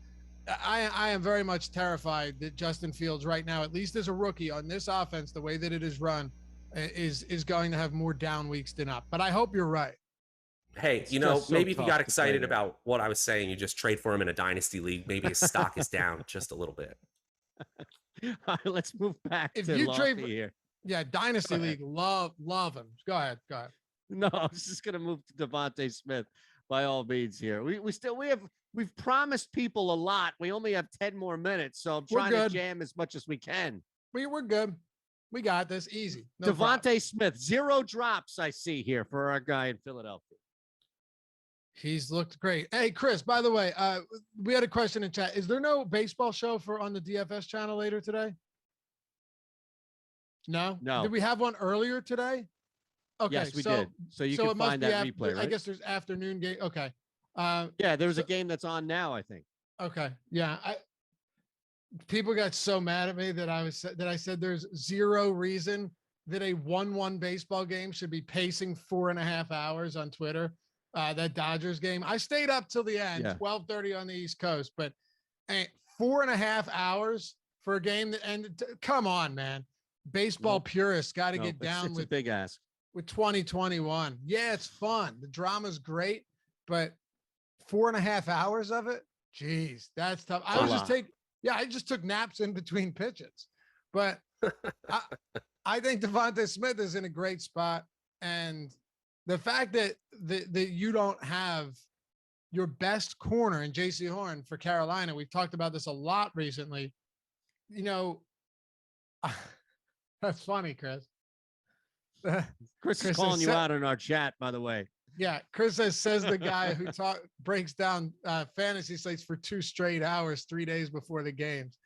I am very much terrified that Justin Fields right now, at least as a rookie on this offense, the way that it is run, is going to have more down weeks than up. But I hope you're right. Hey, maybe if you got excited about what I was saying, you just trade for him in a dynasty league. Maybe his stock is down just a little bit. All right, let's move back to you trade here. Yeah, dynasty league, love him. Go ahead. No, I was just gonna move to Devonta Smith by all means here. We've promised people a lot. We only have 10 more minutes, so I'm trying to jam as much as we can. We're good. We got this easy. No Devonta Smith, 0 drops I see here for our guy in Philadelphia. He's looked great. Hey, Chris, by the way, we had a question in chat. Is there no baseball show on the DFS channel later today? No. Did we have one earlier today? Okay. Yes, we did. So you can find that replay, right? I guess there's afternoon game. Okay. Yeah, there's a game that's on now, I think. Okay. Yeah. People got so mad at me that I said there's zero reason that a 1-1 baseball game should be pacing 4.5 hours on Twitter. That Dodgers game. I stayed up till the end, 12:30 on the East Coast, but 4.5 hours for a game that ended. Come on, man. Baseball purists got to get down with a big ask with 2021. Yeah, it's fun. The drama's great, but 4.5 hours of it, geez, that's tough. I just took naps in between pitches, but I think Devonta Smith is in a great spot, and the fact that you don't have your best corner in J.C. Horn for Carolina, we've talked about this a lot recently. That's funny, Chris. Chris is calling you out in our chat, by the way. Yeah, Chris says the guy who breaks down fantasy slates for 2 straight hours, 3 days before the games.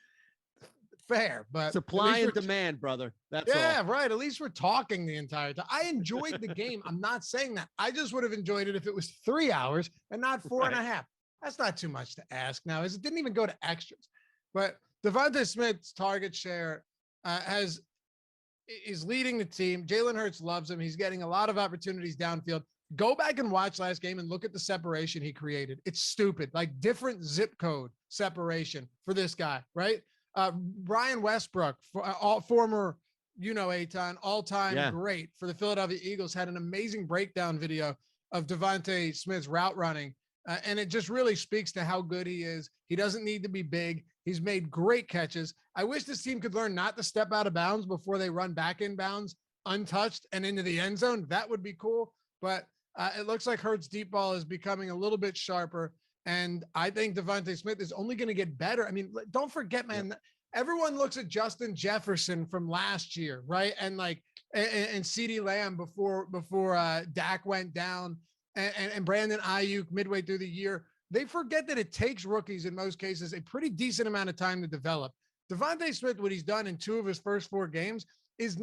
Fair, but supply and demand, brother. That's all. Right. At least we're talking the entire time. I enjoyed the game. I'm not saying that. I just would have enjoyed it if it was 3 hours and not 4.5. That's not too much to ask now. It didn't even go to extras. But Devonta Smith's target share has is leading the team. Jalen Hurts loves him. He's getting a lot of opportunities downfield. Go back and watch last game and look at the separation he created. It's stupid, like different zip code separation for this guy, right? Brian Westbrook, former, Aton, all-time great for the Philadelphia Eagles, had an amazing breakdown video of Devonta Smith's route running. And it just really speaks to how good he is. He doesn't need to be big. He's made great catches. I wish this team could learn not to step out of bounds before they run back in bounds untouched and into the end zone. That would be cool. But it looks like Hurts' deep ball is becoming a little bit sharper. And I think Devonta Smith is only going to get better. I mean, don't forget, man, everyone looks at Justin Jefferson from last year, right? And and CeeDee Lamb before Dak went down and Brandon Ayuk midway through the year. They forget that it takes rookies in most cases a pretty decent amount of time to develop. Devonta Smith, what he's done in 2 of his first 4 games is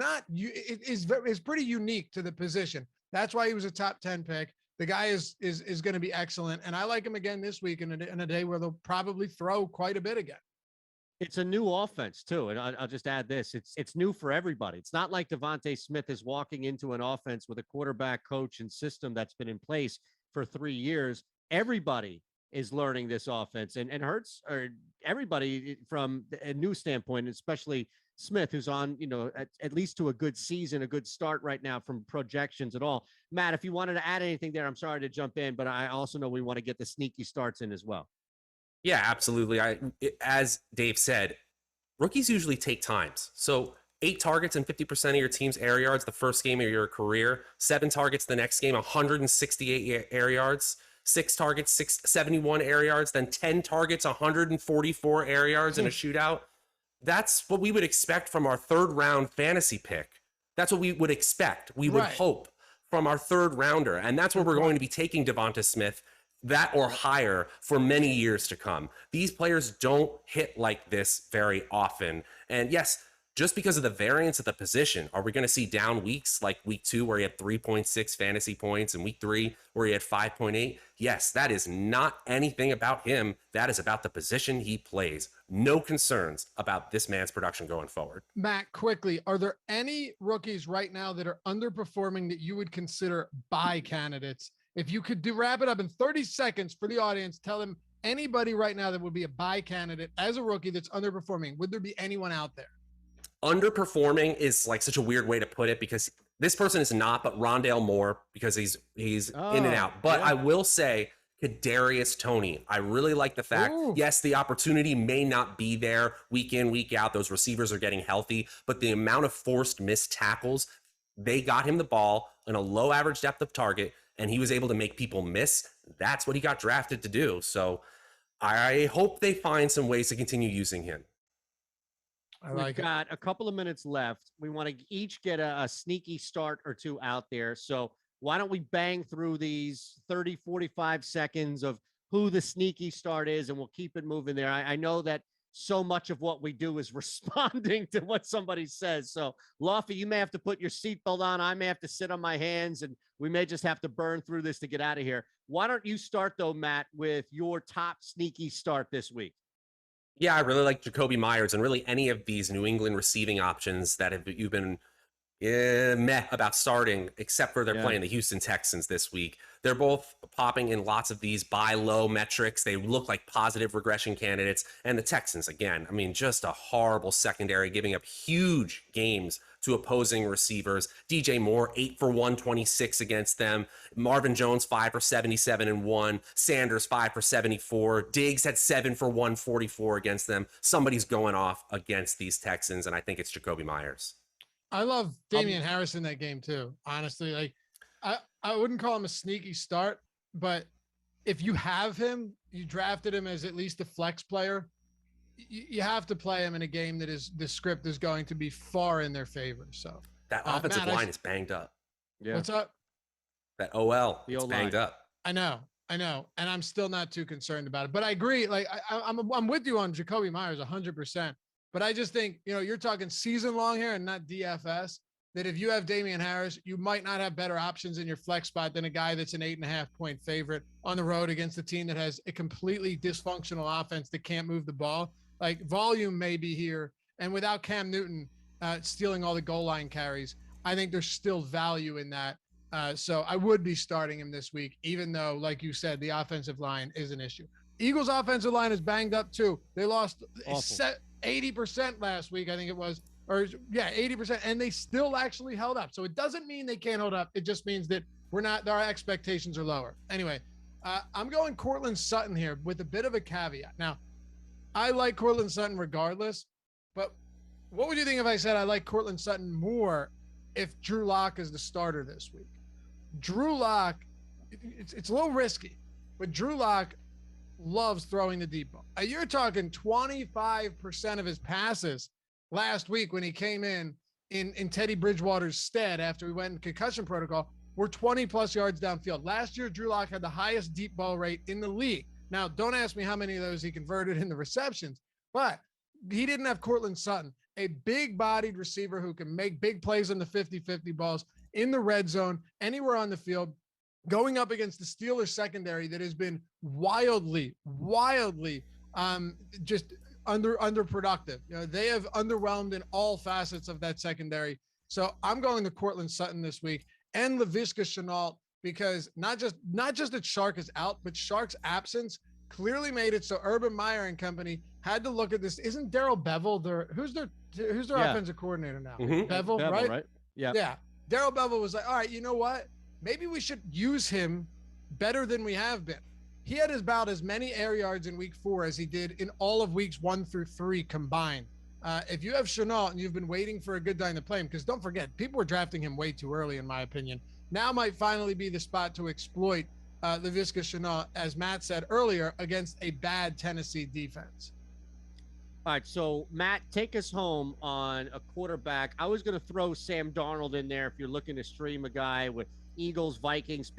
pretty unique to the position. That's why he was a top 10 pick. The guy is going to be excellent. And I like him again this week in a day where they'll probably throw quite a bit again. It's a new offense too. And I'll just add this. It's new for everybody. It's not like Devonta Smith is walking into an offense with a quarterback, coach, and system that's been in place for 3 years. Everybody is learning this offense, and Hurts, or everybody from a new standpoint, especially Smith, who's on, at least to a good season, a good start right now from projections and all. Matt, if you wanted to add anything there, I'm sorry to jump in, but I also know we want to get the sneaky starts in as well. Yeah, absolutely. As Dave said, rookies usually take times. So 8 targets and 50% of your team's air yards the first game of your career, 7 targets the next game, 168 air yards, 6 targets, 71 air yards, then 10 targets, 144 air yards in a shootout. That's what we would expect from our 3rd round fantasy pick. That's what we would expect. We would hope from our 3rd rounder. And that's where we're going to be taking Devonta Smith, that or higher, for many years to come. These players don't hit like this very often. And yes, just because of the variance of the position, are we going to see down weeks like week 2 where he had 3.6 fantasy points and week 3 where he had 5.8? Yes, that is not anything about him. That is about the position he plays. No concerns about this man's production going forward. Matt, quickly, are there any rookies right now that are underperforming that you would consider buy candidates? If you could wrap it up in 30 seconds for the audience, tell them anybody right now that would be a buy candidate as a rookie that's underperforming. Would there be anyone out there? Underperforming is like such a weird way to put it, because this person is not, but Rondale Moore, because he's in and out. But I will say Kadarius Toney. I really like the fact, yes, the opportunity may not be there week in, week out. Those receivers are getting healthy, but the amount of forced missed tackles, they got him the ball in a low average depth of target, and he was able to make people miss. That's what he got drafted to do. So I hope they find some ways to continue using him. We've got a couple of minutes left. We want to each get a sneaky start or 2 out there. So why don't we bang through these 30, 45 seconds of who the sneaky start is, and we'll keep it moving there. I know that so much of what we do is responding to what somebody says. So, Lofty, you may have to put your seatbelt on. I may have to sit on my hands, and we may just have to burn through this to get out of here. Why don't you start, though, Matt, with your top sneaky start this week? Yeah, I really like Jacoby Myers, and really any of these New England receiving options that you've been meh about starting, except for they're playing the Houston Texans this week. They're both popping in lots of these buy low metrics. They look like positive regression candidates. And the Texans, again, I mean, just a horrible secondary, giving up huge games to opposing receivers. DJ Moore, 8 for 126 against them. Marvin Jones, 5 for 77 and 1. Sanders, 5 for 74. Diggs had 7 for 144 against them. Somebody's going off against these Texans, and I think it's Jacoby Myers. I love Damian Harris in that game too. Honestly, like I wouldn't call him a sneaky start, but if you have him, you drafted him as at least a flex player, you have to play him in a game that is the script is going to be far in their favor. So that offensive line is banged up. Yeah. What's up? That OL is banged up. I know. And I'm still not too concerned about it, but I agree. Like I'm with you on Jacoby Myers 100%. But I just think, you're talking season long here and not DFS, that if you have Damian Harris, you might not have better options in your flex spot than a guy that's an 8.5 point favorite on the road against a team that has a completely dysfunctional offense that can't move the ball. Like volume may be here. And without Cam Newton, stealing all the goal line carries. I think there's still value in that. So I would be starting him this week, even though, like you said, the offensive line is an issue. Eagles offensive line is banged up too. They lost 80% last week, I think it was, 80%, and they still actually held up. So it doesn't mean they can't hold up. It just means that our expectations are lower. Anyway, I'm going Courtland Sutton here with a bit of a caveat. Now, I like Courtland Sutton regardless, but what would you think if I said I like Courtland Sutton more if Drew Lock is the starter this week? Drew Lock, it's a little risky, but Drew Lock loves throwing the deep ball. You're talking 25% of his passes last week when he came in Teddy Bridgewater's stead after we went in concussion protocol were 20-plus yards downfield. Last year, Drew Lock had the highest deep ball rate in the league. Now, don't ask me how many of those he converted in the receptions, but he didn't have Courtland Sutton, a big-bodied receiver who can make big plays on the 50-50 balls in the red zone, anywhere on the field, going up against the Steelers secondary that has been wildly just underproductive. You know, they have underwhelmed in all facets of that secondary. So I'm going to Courtland Sutton this week and Laviska Shenault, because not just that Shark is out, but Shark's absence clearly made it so Urban Meyer and company had to look at this. Isn't Darrell Bevel who's their offensive coordinator now? Mm-hmm. Bevel, right? Yeah. Yeah. Darrell Bevel was like, all right, you know what? Maybe we should use him better than we have been. He had about as many air yards in week 4 as he did in all of weeks 1 through 3 combined. If you have Shenault and you've been waiting for a good time to play him, because don't forget, people were drafting him way too early, in my opinion. Now might finally be the spot to exploit Laviska Shenault, as Matt said earlier, against a bad Tennessee defense. All right, so Matt, take us home on a quarterback. I was going to throw Sam Darnold in there if you're looking to stream a guy with Eagles, Vikings,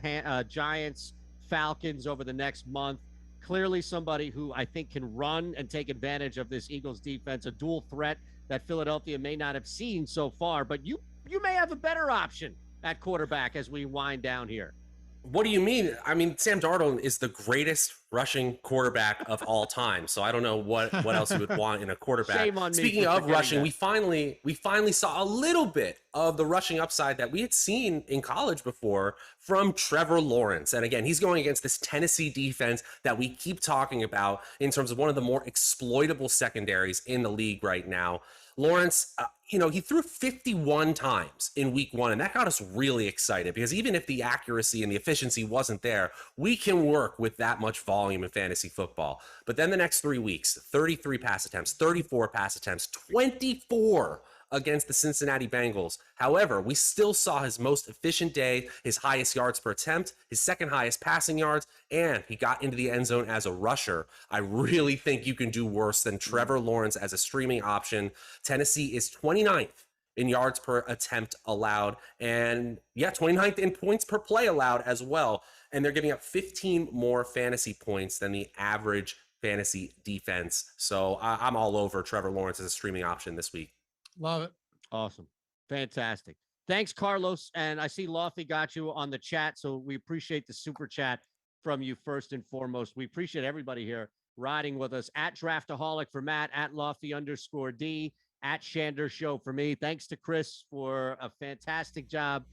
Giants, Falcons over the next month. Clearly somebody who I think can run and take advantage of this Eagles defense, a dual threat that Philadelphia may not have seen so far, but you may have a better option at quarterback as we wind down here. What do you mean? I mean, Sam Darnold is the greatest rushing quarterback of all time. So I don't know what else you would want in a quarterback. Shame on me. Speaking of rushing, we finally saw a little bit of the rushing upside that we had seen in college before from Trevor Lawrence. And again, he's going against this Tennessee defense that we keep talking about in terms of one of the more exploitable secondaries in the league right now. Lawrence, he threw 51 times in week 1, and that got us really excited because even if the accuracy and the efficiency wasn't there, we can work with that much volume in fantasy football. But then the next 3 weeks, 33 pass attempts, 34 pass attempts, 24 against the Cincinnati Bengals. However, we still saw his most efficient day, his highest yards per attempt, his second highest passing yards, and he got into the end zone as a rusher. I really think you can do worse than Trevor Lawrence as a streaming option. Tennessee is 29th in yards per attempt allowed, and 29th in points per play allowed as well. And they're giving up 15 more fantasy points than the average fantasy defense. So I'm all over Trevor Lawrence as a streaming option this week. Love it. Awesome. Fantastic. Thanks, Carlos. And I see Lofty got you on the chat, so we appreciate the super chat from you first and foremost. We appreciate everybody here riding with us. At Draftaholic for Matt, at Lofty_D, at Shander Show for me. Thanks to Chris for a fantastic job.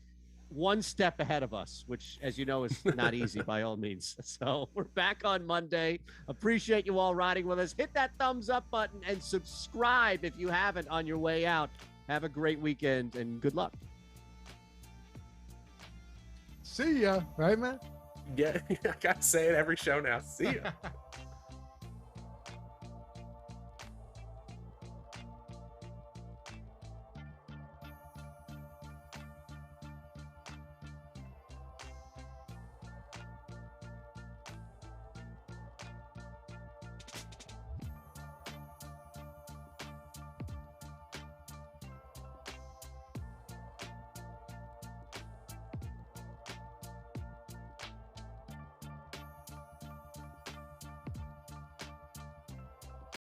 One step ahead of us, which, as you know, is not easy by all means. So we're back on Monday. Appreciate you all riding with us. Hit that thumbs up button and subscribe if you haven't on your way out. Have a great weekend and good luck. See ya, right, man? Yeah, I gotta say it every show now. See ya.